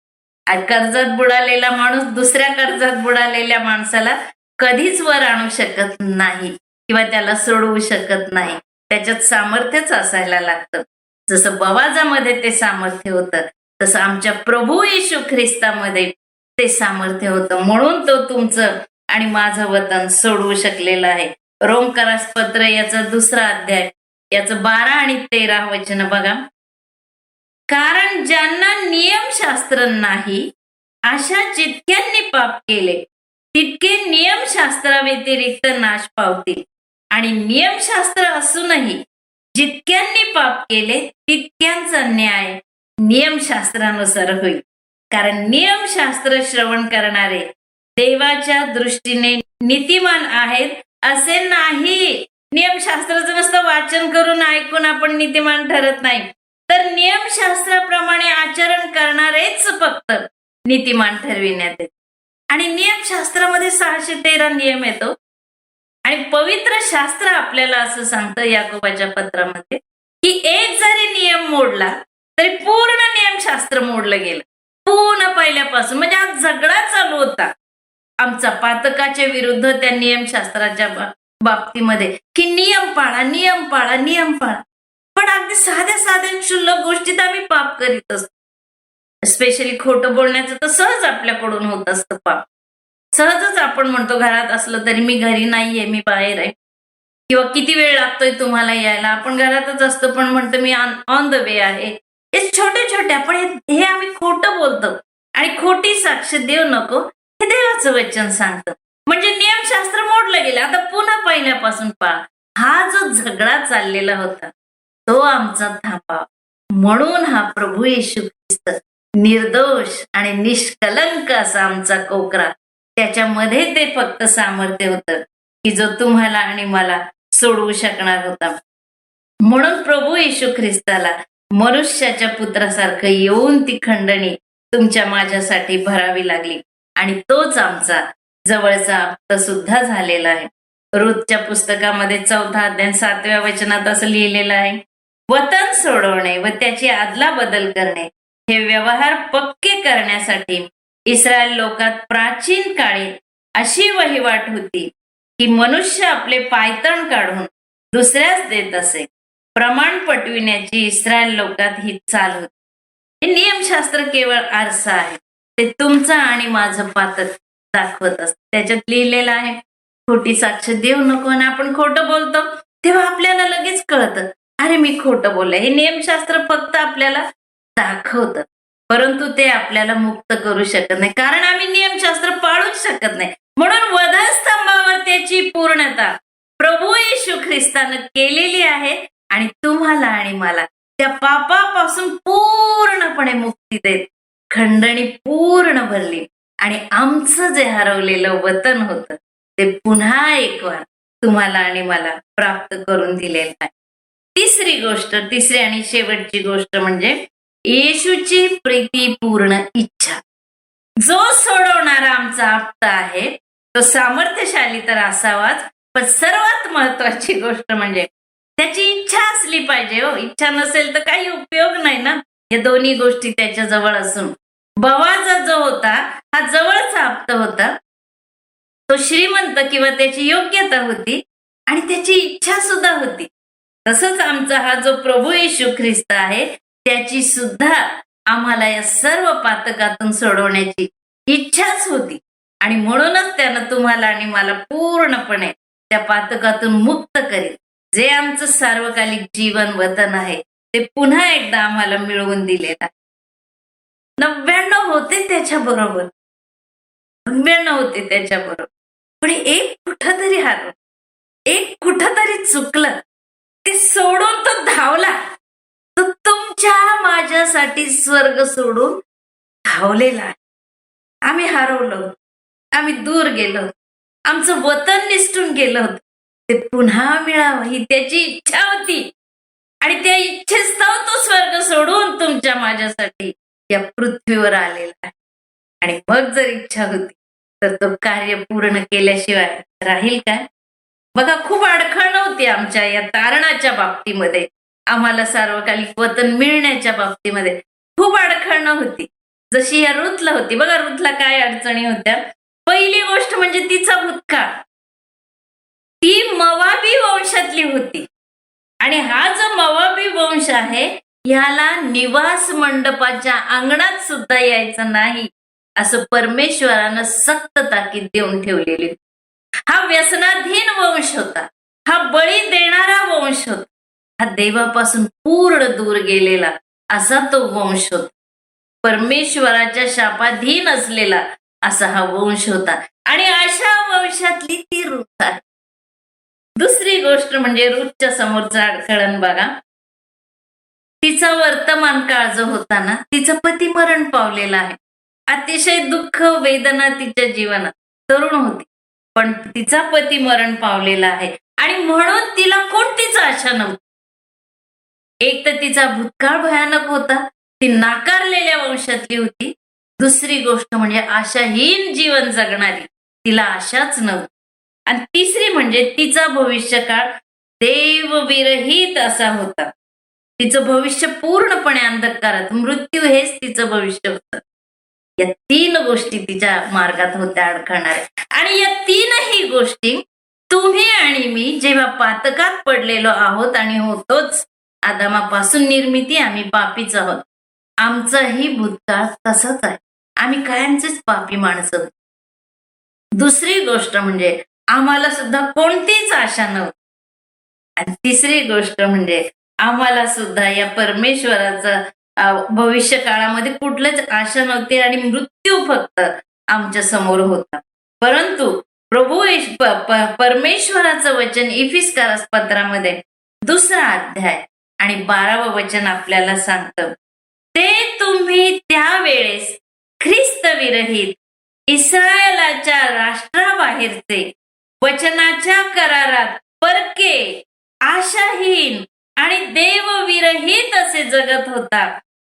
कर्जात बुडालेला माणूस दुसऱ्या कर्जात बुडालेल्या माणसाला कधीच वर आणू शकत नाही किंवा त्याला सोडवू शकत नाही. त्याच्यात सामर्थ्यच असायला लागतं. जसं बवाजामध्ये ते सामर्थ्य होतं तसं आमच्या प्रभू येशू ख्रिस्तामध्ये ते सामर्थ्य होतं. म्हणून तो तुमचं आणि माझं वतन सोडवू शकलेलं आहे. रोमकरास पत्र याचा 2रा अध्याय याचं 12 आणि 13 वचन बघा. कारण ज्यांना नियमशास्त्र नाही अशा जितक्यांनी पाप केले तितके नियमशास्त्राव्यतिरिक्त नाश पावतील. आणि नियमशास्त्र असूनही जितक्यांनी पाप केले तितक्यांचा न्याय नियमशास्त्रानुसार होईल. कारण नियमशास्त्र श्रवण करणारे देवाच्या दृष्टीने नीतिमान आहेत असे नाही. नियमशास्त्राचं नुसतं वाचन करून ऐकून आपण नीतिमान ठरत नाही, तर नियमशास्त्राप्रमाणे आचरण करणारेच फक्त नीतिमान ठरविण्यात येते. आणि नियमशास्त्रामध्ये 613 नियम येतो. आणि पवित्र शास्त्र आपल्याला असं सांगतं याकोबाच्या पत्रामध्ये की एक जरी नियम मोडला तरी पूर्ण नियमशास्त्र मोडलं गेलं, पूर्ण पहिल्यापासून. म्हणजे आज झगडा चालू होता आमचा पातकाच्या विरुद्ध त्या नियमशास्त्राच्या बाबतीमध्ये की नियम पाळा, नियम पाळा, नियम पाळा. पण अगदी साध्या साध्या क्षुल्लक गोष्टीत आम्ही पाप करीत असतो. स्पेशली खोटं बोलण्याचं तर सहज आपल्याकडून होत असतं पाप. सहजच आपण म्हणतो घरात असलं तरी मी घरी नाहीये, मी बाहेर आहे. किंवा किती वेळ लागतोय तुम्हाला यायला, आपण घरातच असतो पण म्हणतो मी ऑन द वे आहे. हे छोटे छोटे आपण हे आम्ही खोटं बोलतो. आणि खोटी साक्ष देऊ नको हे देवाचं वचन सांगतं. म्हणजे नियमशास्त्र मोडलं गेलं, आता पुन्हा पहिल्यापासून पाळा. हा जो झगडा चाललेला होता तो आमचा थांबा. म्हणून हा प्रभू येशू ख्रिस्त निर्दोष आणि निष्कलंक असा आमचा कोकरा, त्याच्यामध्ये ते फक्त सामर्थ्य होतं की जो तुम्हाला आणि मला सोडवू शकणार होता. म्हणून प्रभू येशू ख्रिस्ताला मनुष्याच्या पुत्रासारखं येऊन ती खंडणी तुमच्या माझ्यासाठी भरावी लागली. आणि तोच आमचा जवळचा आप्त सुद्धा झालेला आहे. रूथच्या पुस्तकामध्ये 4 अध्याय 7व्या वचनात असं लिहिलेलं आहे, वतन सोडवणे व त्याची आदला बदल करणे हे व्यवहार पक्के करण्यासाठी इस्रायल लोकात प्राचीन काळी अशी वहिवाट होती की मनुष्य आपले पायतण काढून दुसऱ्याच देत असे. प्रमाण पटविण्याची इस्रायल लोकात ही चाल होती. हे नियमशास्त्र केवळ आरसा आहे, ते तुमचं आणि माझं पातक दाखवत असत. त्याच्यात लिहिलेलं आहे खोटी साक्ष देऊ नको. आणि आपण खोटं बोलतो तेव्हा आपल्याला लगेच कळतं अरे मी खोटं बोलले. हे नियमशास्त्र फक्त आपल्याला दाखवतं, परंतु ते आपल्याला मुक्त करू शकत नाही, कारण आम्ही नियमशास्त्र पाळूच शकत नाही. म्हणून वधस्तंभावर त्याची पूर्णता प्रभू येशू ख्रिस्तानं केलेली आहे. आणि तुम्हाला आणि मला त्या पापापासून पूर्णपणे मुक्ती देत खंडणी पूर्ण भरली. आणि आमचं जे हरवलेलं वतन होतं ते पुन्हा एक वार तुम्हाला आणि मला प्राप्त करून दिलेलं आहे. तिसरी आणि शेवटची गोष्ट म्हणजे येशूची प्रीतीपूर्ण इच्छा. जो सोडवणारा आमचा आप्त आहे तो सामर्थ्यशाली तर असावाच, पण सर्वात महत्वाची गोष्ट म्हणजे त्याची इच्छा असली पाहिजे. हो, इच्छा नसेल तर काही उपयोग नाही ना. या दोन्ही गोष्टी त्याच्या जवळ असून बवाजा जो होता हा जवळचा आप्त होता, तो श्रीमंत किंवा त्याची योग्यता होती आणि त्याची इच्छा सुद्धा होती. तसंच आमचा हा जो प्रभू येशू ख्रिस्त आहे त्याची सुद्धा आम्हाला या सर्व पातकातून सोडवण्याची इच्छाच होती. आणि म्हणूनच त्यानं तुम्हाला आणि मला पूर्णपणे त्या पातकातून मुक्त करेल. जे आमचं सार्वकालिक जीवन वतन आहे ते पुन्हा एकदा आम्हाला मिळवून दिलेलं आहे. 99 होते त्याच्याबरोबर, 99 होते त्याच्याबरोबर, पण एक कुठंतरी हरवलं, एक कुठंतरी चुकलं. ते सोडून तो धावला. तो तुमच्या माझ्यासाठी स्वर्ग सोडून धावलेला आहे. आम्ही हरवलो, आम्ही दूर गेलो, आमचं वतन निसटून गेलं होतं. ते पुन्हा मिळावं ही त्याची इच्छा होती. आणि त्या इच्छेस्तव तो स्वर्ग सोडून तुमच्या माझ्यासाठी या पृथ्वीवर आलेला आहे. आणि मग जर इच्छा होती तर तो कार्य पूर्ण केल्याशिवाय राहील काय? बघा, खूप अडखळ नव्हती आमच्या या तारणाच्या बाबतीमध्ये, आम्हाला सार्वकालिक वतन मिळण्याच्या बाबतीमध्ये खूप अडखळ नव्हती जशी या रूथला होती. बघा, रूथला काय अडचणी होत्या. पहिली गोष्ट म्हणजे तिचा भूतकाळ. ती मोवाबी वंशातली होती. आणि हा जो मोवाबी वंश आहे ह्याला निवास मंडपाच्या अंगणात सुद्धा यायचं नाही असं परमेश्वरानं सक्त ताकीद देऊन ठेवलेली. हा व्यसनाधीन वंश होता, हा बळी देणारा वंश होता, हा देवापासून पूर्ण दूर गेलेला असा तो वंश होता. परमेश्वराच्या शापाधीन असलेला असा हा वंश होता आणि अशा वंशातली ती रूथ आहे. दुसरी गोष्ट म्हणजे रूथच्या समोरचा अडखळण बघा. तिचा वर्तमान काळ जो होता ना, तिचं पती मरण पावलेला आहे. अतिशय दुःख वेदना तिच्या जीवनात. तरुण होती पण तिचा पती मरण पावलेला आहे आणि म्हणून तिला कोणतीच आशा नव्हती. एक तर तिचा भूतकाळ भयानक होता, ती नाकारलेल्या वंशातली होती. दुसरी गोष्ट म्हणजे आशाहीन जीवन जगणारी, तिला आशाच नव्हती. आणि तिसरी म्हणजे तिचा भविष्यकाळ देवविरहित असा होता. तिचं भविष्य पूर्णपणे अंधकारात, मृत्यू हेच तिचं भविष्य होतं. या 3 गोष्टी तिच्या मार्गात होत्या अडखळणाऱ्या. आणि या 3ही गोष्टी तुम्ही आणि मी जेव्हा पातकात पडलेलो आहोत आणि होतोच, आदामापासून निर्मिती, आम्ही पापीच आहोत. आमचाही भूतकाळ तसाच आहे. आम्ही कायमचेच पापी माणसं. दुसरी गोष्ट म्हणजे आम्हाला सुद्धा कोणतीच आशा नव्हती. आणि तिसरी गोष्ट म्हणजे आम्हाला सुद्धा या परमेश्वराचं भविष्य काळामध्ये कुठलंच आशा नव्हती आणि मृत्यू फक्त आमच्या समोर होता. परंतु प्रभू परमेश्वराचं वचन इफिसकारास पत्रामध्ये 2रा अध्याय आणि 12वं वचन आपल्याला सांगतं, ते तुम्ही त्यावेळेस ख्रिस्त विरहित इस्रायलाच्या राष्ट्राबाहेरचे, वचनाच्या करारात परके, आशाहीन आणि देवविरहित असे जगत होता.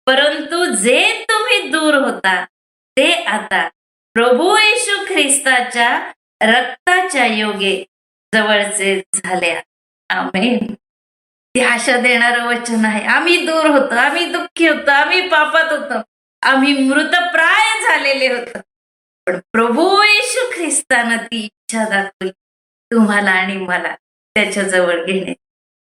परंतु जे तुम्ही दूर होता ते आता प्रभू येशू ख्रिस्ताच्या रक्ताच्या योगे जवळचे झाले. आमेन. ती आशा देणारं वचन आहे. आम्ही दूर होतो, आम्ही दुःखी होतो, आम्ही पापात होतो, आम्ही मृतप्राय झालेले होतो. पण प्रभू येशू ख्रिस्तानं ती इच्छा दाखवली, तुम्हाला आणि मला त्याच्या जवळ घेणे,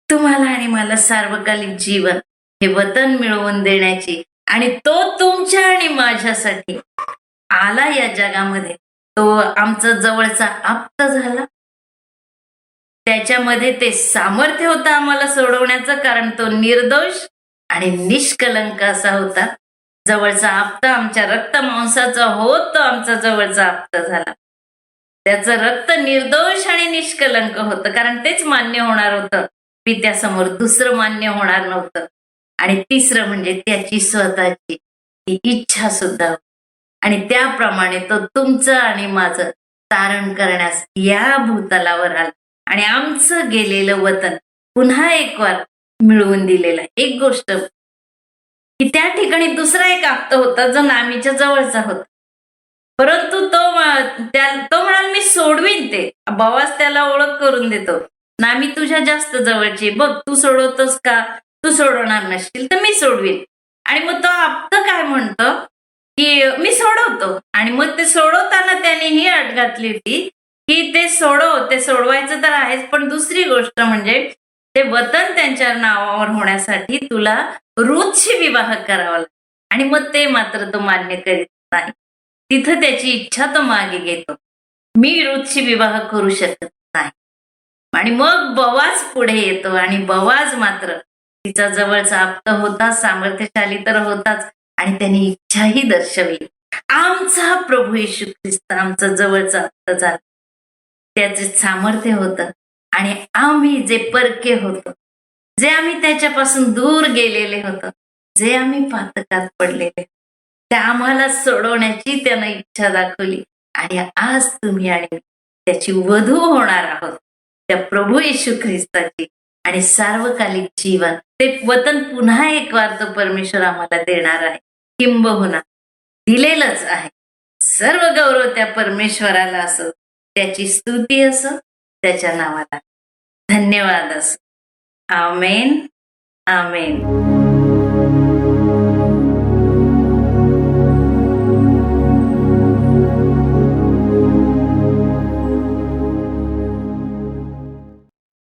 तुम्हाला आणि मला सार्वकालिक जीवन हे वतन मिळवून देण्याची. आणि तो तुमच्या आणि माझ्यासाठी आला या जगामध्ये. तो आमचा जवळचा आप्त झाला. त्याच्यामध्ये ते सामर्थ्य होतं आम्हाला सोडवण्याचं, कारण तो निर्दोष आणि निष्कलंक असा होता. जवळचा आप्त आमच्या रक्त मांसाचा होत तो आमचा जवळचा आप्त झाला. त्याचं रक्त निर्दोष आणि निष्कलंक होतं, कारण तेच मान्य होणार होतं. पित्यासमोर दुसरं मान्य होणार नव्हतं. आणि तिसरं म्हणजे त्याची स्वतःची ती इच्छा सुद्धा. आणि त्याप्रमाणे तो तुमचं आणि माझं तारण करण्यास या भूतलावर आला आणि आमचं गेलेलं वतन पुन्हा एक वार मिळवून दिलेलं आहे. एक गोष्ट की त्या ठिकाणी दुसरा एक आप्त होता जो नामीच्या जवळचा होता. परंतु तो म्हणाल मी सोडवीन ते. बवास त्याला ओळख करून देतो, नामी तुझ्या जास्त जवळची, बघ तू सोडवतोस का, तू सोडवणार नसशील तर मी सोडवीन. आणि मग तो आप्त काय म्हणतो की मी सोडवतो. आणि मग ते सोडवताना त्याने ही अट घातली होती की ते सोडवायचं तर आहेच, पण दुसरी गोष्ट म्हणजे ते वतन त्यांच्या नावावर होण्यासाठी तुला रूथशी विवाह करावा लागतो. आणि मग ते मात्र तो मान्य करीत नाही. तिथं त्याची इच्छा तो मागे घेतो, मी रूथशी विवाह करू शकत नाही. आणि मग बवाज पुढे येतो आणि बवाज मात्र तिचा जवळचा आप्त होता, सामर्थ्यशाली तर होताच, आणि त्यांनी इच्छाही दर्शवली. आमचा प्रभू येशू ख्रिस्त आमचा जवळचा आप्त झाला. त्याचे सामर्थ्य होतं आणि आम्ही जे परके होतो, जे आम्ही त्याच्यापासून दूर गेलेले होतो, जे आम्ही पातकात पडलेले, त्या आम्हाला सोडवण्याची त्यानं इच्छा दाखवली. आणि आज तुम्ही आणि त्याची वधू होणार आहोत, त्या प्रभू येशू ख्रिस्ताची. आणि सार्वकालिक जीवन ते वतन पुन्हा एक वार तो परमेश्वर आम्हाला देणार आहे, किंबहुना दिलेलंच आहे. सर्व गौरव त्या परमेश्वराला असो, त्याची स्तुती असो, त्याच्या नावाला धन्यवाद असो. आमेन, आमेन.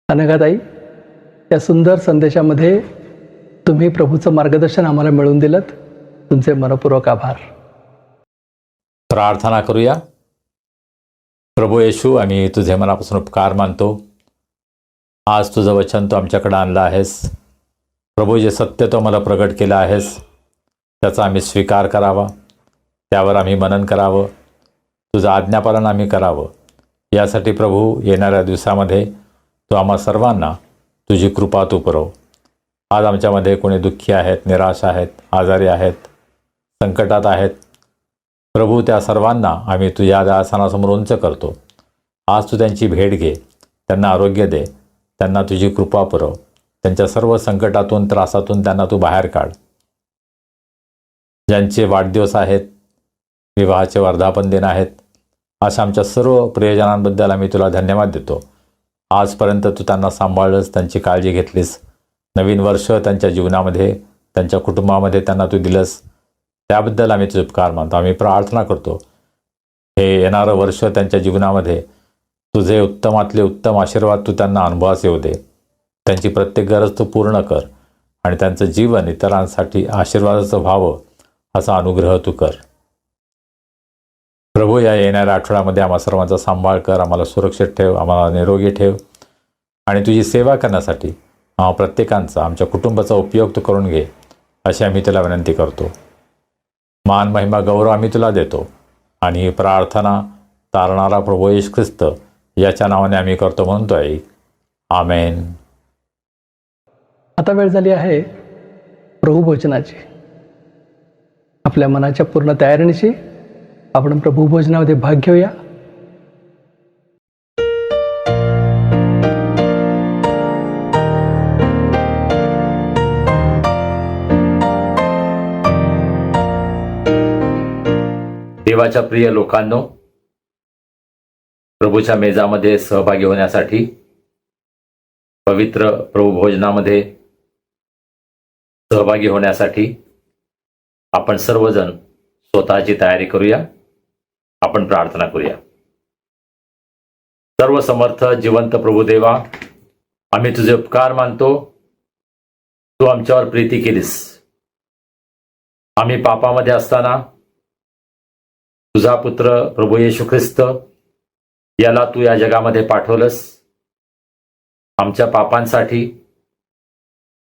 अनघाताई, या सुंदर संदेशामध्ये तुम्ही प्रभूचं मार्गदर्शन आम्हाला मिळवून दिलं. तुमचे मनपूर्वक आभार. प्रार्थना करूया. प्रभू येशू, आम्ही तुझे मनापासून उपकार मानतो. आज तुझं वचन तू आमच्याकडे आणलं आहेस. प्रभू, जे सत्य तो मला प्रगट केलं आहेस, त्याचा आम्ही स्वीकार करावा, त्यावर आम्ही मनन करावं, तुझं आज्ञापालन आम्ही करावं. यासाठी प्रभू येणाऱ्या दिवसामध्ये तू आम्हा सर्वांना तुझी कृपा तू पुरव. आज आमच्यामध्ये कोणी दुःखी आहेत, निराश आहेत, आजारी आहेत, संकटात आहेत, प्रभू त्या सर्वांना आम्ही तुझ्या दासनासमोर उंच करतो. आज तू त्यांची भेट घे, त्यांना आरोग्य दे, त्यांना तुझी कृपा पुरव. त्यांच्या सर्व संकटातून, त्रासातून त्यांना तू बाहेर काढ. ज्यांचे वाढदिवस आहेत, विवाहाचे वर्धापन दिन आहेत, अशा आमच्या सर्व प्रियजनांबद्दल आम्ही तुला धन्यवाद देतो. आजपर्यंत तू त्यांना सांभाळलंस, त्यांची काळजी घेतलीस. नवीन वर्ष त्यांच्या जीवनामध्ये, त्यांच्या कुटुंबामध्ये त्यांना तू दिलंस, त्याबद्दल आम्ही तुझे उपकार मानतो. आम्ही प्रार्थना करतो हे येणारं वर्ष त्यांच्या जीवनामध्ये तुझे उत्तमातले उत्तम आशीर्वाद तू त्यांना अनुभवास येऊ दे. त्यांची प्रत्येक गरज तू पूर्ण कर आणि त्यांचं जीवन इतरांसाठी आशीर्वादाचं व्हावं असा अनुग्रह तू कर. प्रभू, या येणाऱ्या आठवड्यामध्ये आम्हा सर्वांचा सांभाळ कर, आम्हाला सुरक्षित ठेव, आम्हाला निरोगी ठेव आणि तुझी सेवा करण्यासाठी प्रत्येकांचा, आमच्या कुटुंबाचा उपयोग तू करून घे, अशी आम्ही तुला विनंती करतो. मान, महिमा, गौरव आम्ही तुला देतो आणि ही प्रार्थना तारणारा प्रभू येशू ख्रिस्त याच्या नावाने आम्ही करतो म्हणतोय, आमेन. आता वेळ झाली आहे प्रभुभोजनाची. आपल्या मनाच्या पूर्ण तयारीनिशी आपण प्रभुभोजनामध्ये भाग घेऊया. देवाच्या प्रिय लोकांनो, प्रभूच्या मेजामध्ये सहभागी होण्यासाठी, पवित्र प्रभुभोजनामध्ये सहभागी होण्यासाठी आपण सर्वजण स्वतःची तयारी करूया. आपण प्रार्थना करूया. सर्व समर्थ जिवंत प्रभुदेवा, आम्ही तुझे उपकार मानतो. तू आमच्यावर प्रीती केलीस. आम्ही पापामध्ये असताना तुझा पुत्र प्रभू येशू ख्रिस्त याला तू या जगामध्ये पाठवलंस. आमच्या पापांसाठी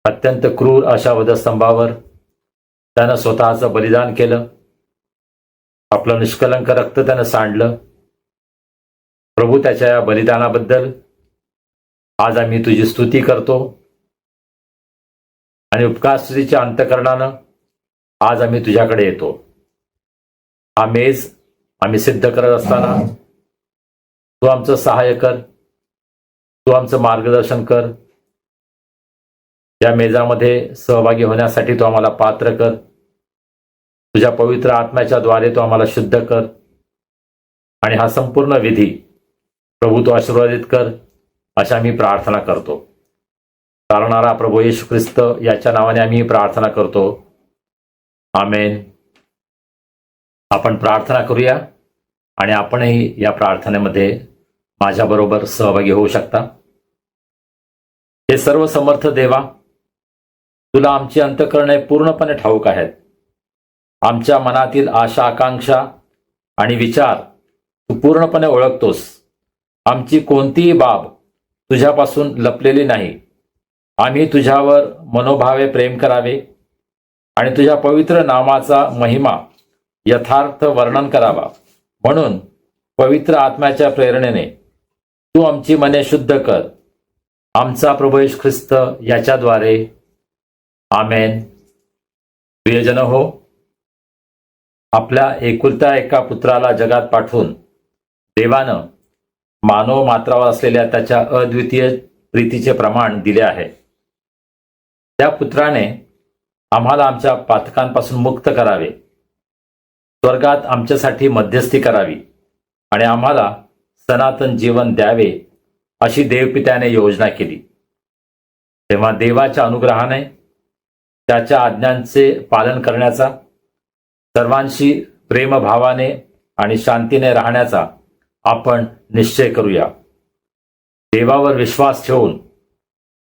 अत्यंत क्रूर अशा वधस्तंभावर त्यानं स्वतःचं बलिदान केलं. आपलं निष्कलंक रक्त त्यानं सांडलं. प्रभू, त्याच्या या बलिदानाबद्दल आज आम्ही तुझी स्तुती करतो आणि उपकारस्तुतीच्या अंतःकरणानं आज आम्ही तुझ्याकडे येतो. हा मेज आम्ही सिद्ध करत असताना तू आमचं सहाय्य कर, तू आमचं मार्गदर्शन कर. या मेजामध्ये सहभागी होण्यासाठी तू आम्हाला पात्र कर. तुझ्या पवित्र आत्म्याच्या द्वारे तू आम्हाला शुद्ध कर आणि हा संपूर्ण विधी प्रभू तू आशीर्वादित कर, अशा मी प्रार्थना करतो. तारणारा प्रभू येशू ख्रिस्त याच्या नावाने आम्ही प्रार्थना करतो, आमेन. आपण प्रार्थना करूया आणि आपणही या प्रार्थनेमध्ये माझ्याबरोबर सहभागी होऊ शकता. हे सर्व समर्थ देवा, तुला आमची अंतःकरणे पूर्णपणे ठाऊक आहेत. आमच्या मनातील आशा, आकांक्षा आणि विचार तू पूर्णपणे ओळखतोस. आमची कोणतीही बाब तुझ्यापासून लपलेली नाही. आम्ही तुझ्यावर मनोभावे प्रेम करावे आणि तुझ्या पवित्र नामाचा महिमा यथार्थ वर्णन करावा. म्हणून पवित्र आत्म्याच्या प्रेरणेने तू आमची मने शुद्ध कर. आमचा प्रभू येशू ख्रिस्त याच्याद्वारे, आमेन. प्रियजन हो, आपल्या एकुलत्या एका पुत्राला जगात पाठवून देवानं मानव मात्रावर असलेल्या त्याच्या अद्वितीय प्रीतीचे प्रमाण दिले आहे. त्या पुत्राने आम्हाला आमच्या पातकांपासून मुक्त करावे, स्वर्गात आमच्यासाठी मध्यस्थी करावी आणि आम्हाला सनातन जीवन द्यावे, अशी देवपित्याने योजना केली. तेव्हा देवाच्या अनुग्रहाने त्याच्या आज्ञांचे पालन करण्याचा, सर्वांशी प्रेमभावाने आणि शांतीने राहण्याचा आपण निश्चय करूया. देवावर विश्वास ठेवून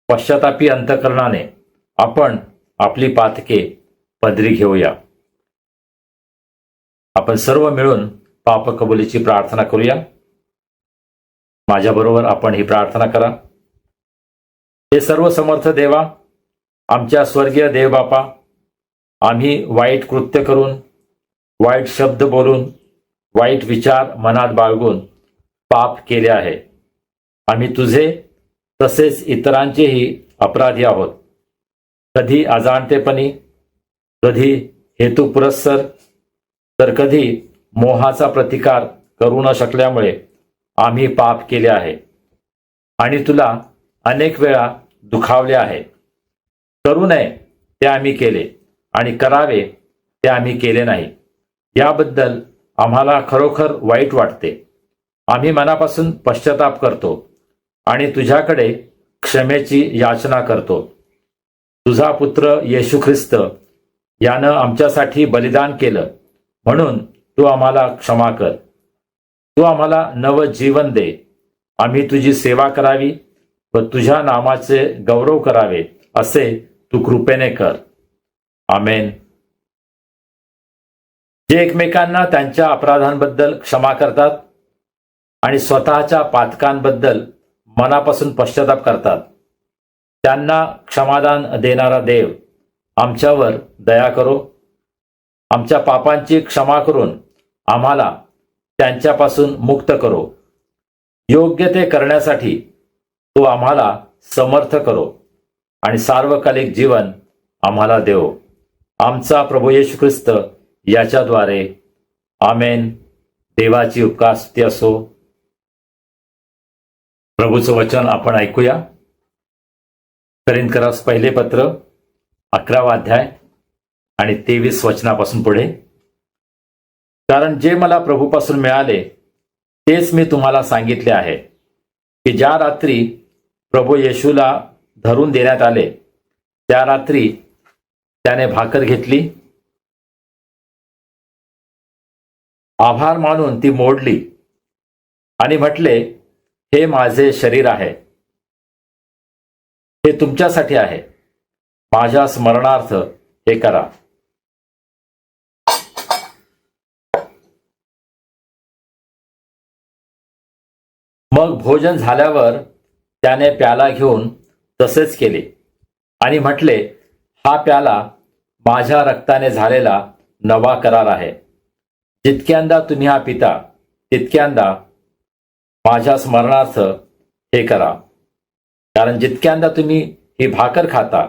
पश्चातापी अंतःकरणाने आपण आपली पातके पदरी घेऊया. आपण सर्व मिळून पापकबुलीची प्रार्थना करूया. माझ्याबरोबर आपण ही प्रार्थना करा. हे सर्व समर्थ देवा, आमच्या स्वर्गीय देवबापा, आम्ही वाईट कृत्य करून, वाईट शब्द बोलून, वाईट विचार मनात बाळगून पाप केले आहे. आम्ही तुझे तसेच इतरांचेही अपराधी आहोत. कधी अजाणतेपणी, कधी हेतुपुरस्सर, तर कधी मोहाचा प्रतिकार करू न शकल्यामुळे आम्ही पाप केले आहे आणि तुला अनेक वेळा दुखावले आहे. करू नये ते आम्ही केले आणि करावे ते आम्ही केले नाही. याबद्दल आम्हाला खरोखर वाईट वाटते. आम्ही मनापासून पश्चाताप करतो आणि तुझ्याकडे क्षमेची याचना करतो. तुझा पुत्र येशू ख्रिस्त यानं आमच्यासाठी बलिदान केलं म्हणून तू आम्हाला क्षमा कर. तू आम्हाला नवं जीवन दे. आम्ही तुझी सेवा करावी व तुझ्या नामाचे गौरव करावे असे तू कृपेने कर. आमेन. जे एकमेकांना त्यांच्या अपराधांबद्दल क्षमा करतात आणि स्वतःच्या पातकांबद्दल मनापासून पश्चाताप करतात, त्यांना क्षमादान देणारा देव आमच्यावर दया करो. आमच्या पापांची क्षमा करून आम्हाला त्यांच्यापासून मुक्त करो. योग्य ते करण्यासाठी तो आम्हाला समर्थ करो आणि सार्वकालिक जीवन आम्हाला देव. आमचा प्रभू येशू ख्रिस्त याच्याद्वारे. आमेन. देवाची उपकार स्तुती असो. प्रभूचं वचन आपण ऐकूया. करिंथकरास पहिले पत्र 11वा अध्याय आणि 23 वचनापासून पुढे. कारण जे मला प्रभूपासून मिळाले तेच मी तुम्हाला सांगितले आहे की ज्या रात्री प्रभू येशूला धरून देण्यात आले त्या रात्री त्याने भाकर घेतली, आभार मानून ती मोडली आणि म्हटले, हे माझे शरीर आहे, हे तुमच्यासाठी आहे. माझ्या स्मरणार्थ हे करा. मग भोजन झाल्यावर त्याने प्याला घेऊन तसेच केले आणि म्हटले, हा प्याला माझ्या रक्ताने झालेला नवा करार आहे. जितक्यांदा तुम्ही हा पिता तितक्यांदा माझ्या स्मरणार्थ हे करा. कारण जितक्यांदा तुम्ही ही भाकर खाता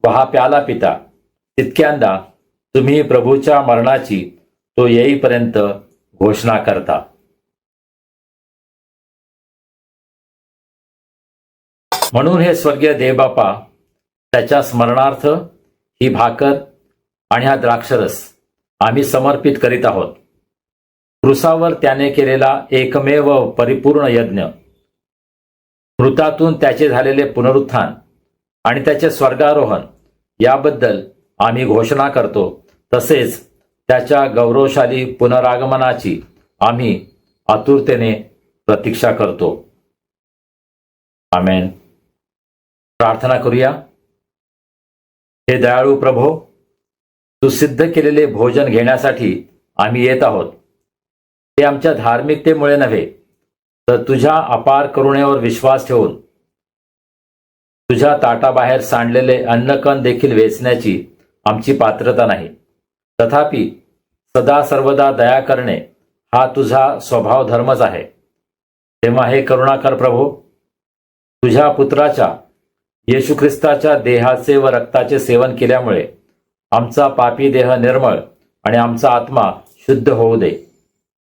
व हा प्याला पिता तितक्यांदा तुम्ही प्रभूच्या मरणाची तो येईपर्यंत घोषणा करता. म्हणून हे स्वर्गीय देवबापा, त्याच्या स्मरणार्थ ही भाकर आणि हा द्राक्षरस आम्ही समर्पित करीत आहोत. क्रूसावर त्याने केलेला एकमेव परिपूर्ण यज्ञ, मृतातून त्याचे झालेले पुनरुत्थान आणि त्याचे स्वर्गारोहण याबद्दल आम्ही घोषणा करतो. तसेच त्याच्या गौरवशाली पुनरागमनाची आम्ही आतुरतेने प्रतीक्षा करतो. आमेन. प्रार्थना करूया. हे दयाळू प्रभो, तू सिद्ध केलेले भोजन घेण्यासाठी आम्ही येत आहोत. ते आमच्या धार्मिकतेमुळे नव्हे, तर तुझ्या अपार करुणेवर विश्वास ठेवून तुझ्या ताटाबाहेर सांडलेले अन्नकण देखील वेचण्याची आमची पात्रता नाही. तथापि सदा सर्वदा दया करणे हा तुझा स्वभाव धर्मच आहे. तेव्हा हे करुणाकर प्रभो, तुझ्या पुत्राच्या येशू ख्रिस्ताच्या देहाचे व रक्ताचे सेवन केल्यामुळे आमचा पापी देह निर्मळ आणि आमचा आत्मा शुद्ध होऊ दे.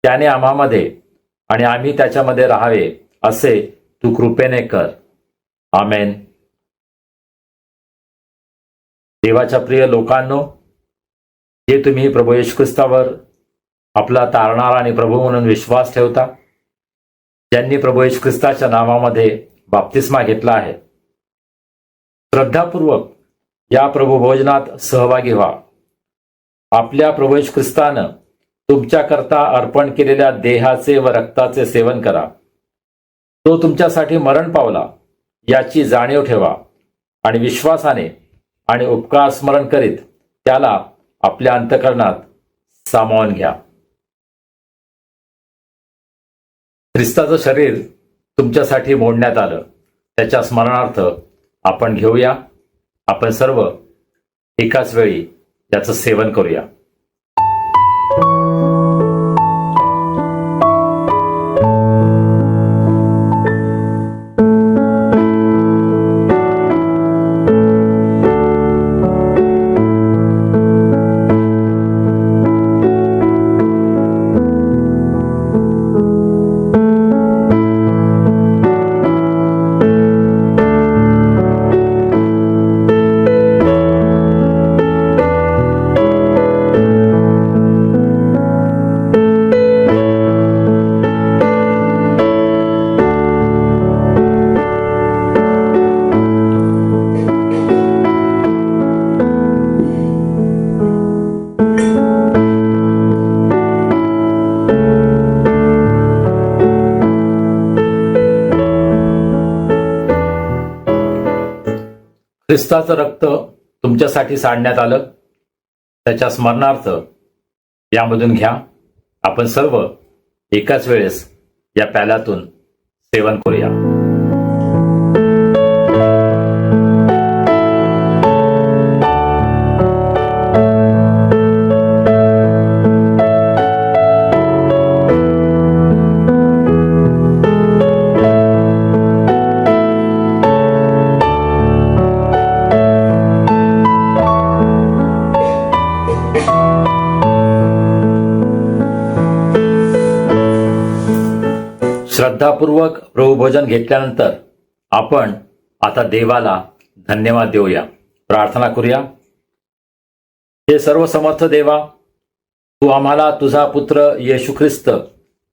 त्याने आम्हामध्ये आणि आम्ही त्याच्यामध्ये राहावे असे तू कृपेने कर. आमेन. देवाच्या प्रिय लोकांनो, जे तुम्ही प्रभू येशू ख्रिस्तावर आपला तारणारा आणि प्रभू म्हणून विश्वास ठेवता, ज्यांनी प्रभू येशू ख्रिस्ताच्या नावामध्ये बाप्तिस्मा घेतला आहे, श्रद्धापूर्वक या प्रभू भोजनात सहभागी व्हा. आपल्या प्रभू येशू ख्रिस्तानं तुमच्याकरता अर्पण केलेल्या देहाचे व रक्ताचे सेवन करा. तो तुमच्यासाठी मरण पावला याची जाणीव ठेवा आणि विश्वासाने आणि उपकार स्मरण करीत त्याला आपल्या अंतःकरणात सामावून घ्या. ख्रिस्ताचं शरीर तुमच्यासाठी मोडण्यात आलं, त्याच्या स्मरणार्थ आपण घेऊया. आपण सर्व एकाच वेळी याचं सेवन करूया. ख्रिस्ताचं रक्त तुमच्यासाठी सांडण्यात आलं, त्याच्या स्मरणार्थ यामधून घ्या. आपण सर्व एकाच वेळेस या प्याल्यातून सेवन करूया. श्रद्धापूर्वक प्रभुभोजन घेतल्यानंतर आपण आता देवाला धन्यवाद देऊया. प्रार्थना करूया. हे सर्व समर्थ देवा, तू आम्हाला तुझा पुत्र येशू ख्रिस्त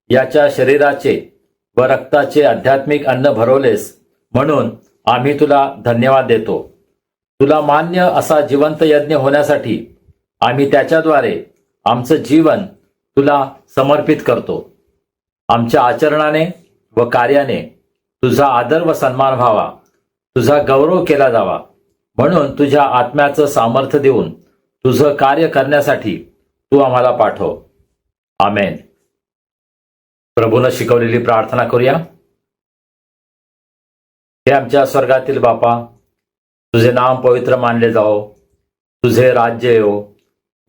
याच्या शरीराचे व रक्ताचे आध्यात्मिक अन्न भरवलेस, म्हणून आम्ही तुला धन्यवाद देतो. तुला मान्य असा जिवंत यज्ञ होण्यासाठी आम्ही त्याच्याद्वारे आमचं जीवन तुला समर्पित करतो. आमच्या आचरणाने व कार्याने तुझा आदर व सन्मान व्हावा, तुझा गौरव केला जावा, म्हणून तुझ्या आत्म्याचं सामर्थ्य देऊन तुझं कार्य करण्यासाठी तू आम्हाला पाठव. आमेन. प्रभूनं शिकवलेली प्रार्थना करूया. हे आमच्या स्वर्गातील बापा, तुझे नाम पवित्र मानले जाओ, तुझे राज्य येवो,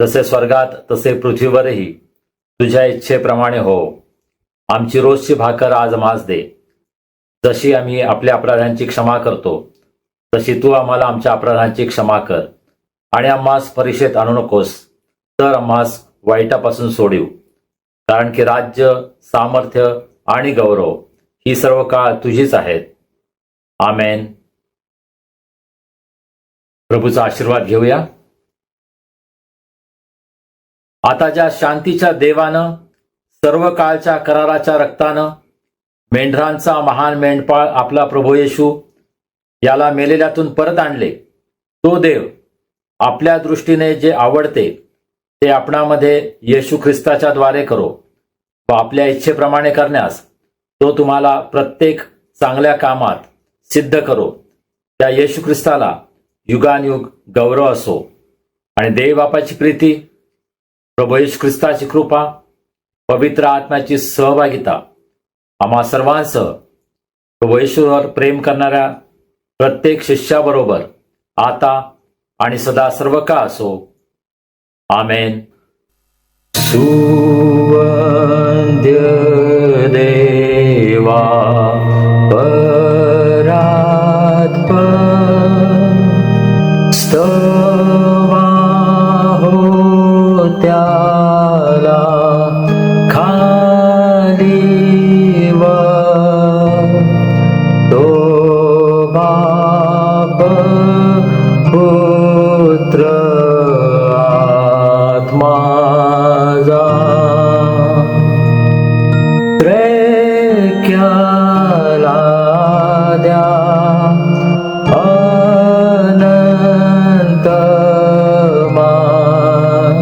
जसे स्वर्गात तसे पृथ्वीवरही तुझ्या इच्छेप्रमाणे हो. आमची रोजची भाकर आज आम्हास दे, जशी आम्ही आपल्या अपराधांची क्षमा करतो तशी तू आम्हाला आमच्या अपराधांची क्षमा कर. आणि आम्हास परीक्षेत आणू नकोस, तर आम्हास वाईटापासून सोडीव. कारण की राज्य, सामर्थ्य आणि गौरव ही सर्व काळ तुझीच आहेत. आमेन. प्रभूचा आशीर्वाद घेऊया. आता ज्या शांतीच्या देवानं सर्व काळच्या कराराच्या रक्तानं मेंढरांचा महान मेंढपाळ आपला प्रभू येशू याला मेलेल्यातून परत आणले, तो देव आपल्या दृष्टीने जे आवडते ते आपणामध्ये येशू ख्रिस्ताच्या द्वारे करो व आपल्या इच्छेप्रमाणे करण्यास तो तुम्हाला प्रत्येक चांगल्या कामात सिद्ध करो. त्या येशू ख्रिस्ताला युगानयुग गौरव असो. आणि देव बापाची प्रीती, प्रभू येशू ख्रिस्ताची कृपा, पवित्र आत्म्याची सहभागिता आम्हा सर्वांसह प्रभू येशूवर प्रेम करणाऱ्या प्रत्येक शिष्याबरोबर आता आणि सदा सर्व काळ असो. आमेन. सुवंद्य देवा परात्पर स्तवा हो त्याला खाली व तो बाप पुत्र आत्मा जा प्रेक्याला द्या अनंत मान.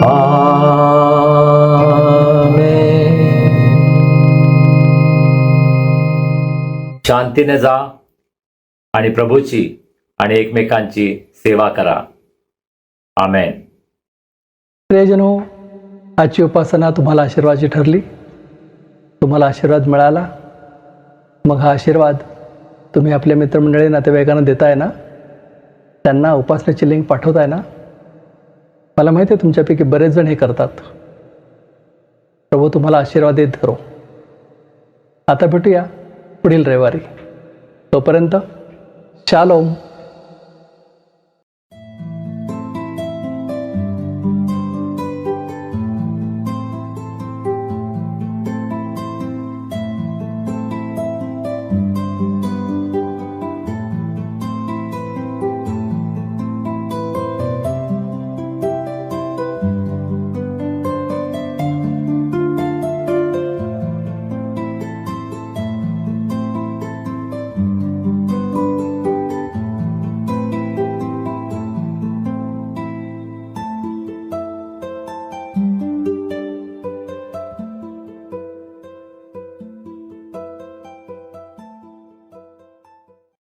आमेन. शांतीने जा आणि प्रभूची आणि एकमेकांची सेवा करा. आमेन. प्रियजनो, आजची उपासना तुम्हाला आशीर्वादाची ठरली, तुम्हाला आशीर्वाद मिळाला. मग हा आशीर्वाद तुम्ही आपल्या मित्रमंडळी, नातेवाईकांना देताय ना, त्यांना उपासनेची लिंक पाठवताय ना. मला माहिती आहे तुमच्यापैकी बरेच जण हे करतात. प्रभू तुम्हाला आशीर्वाद देत करो. आता भेटूया पुढील रविवारी. तोपर्यंत शालोम.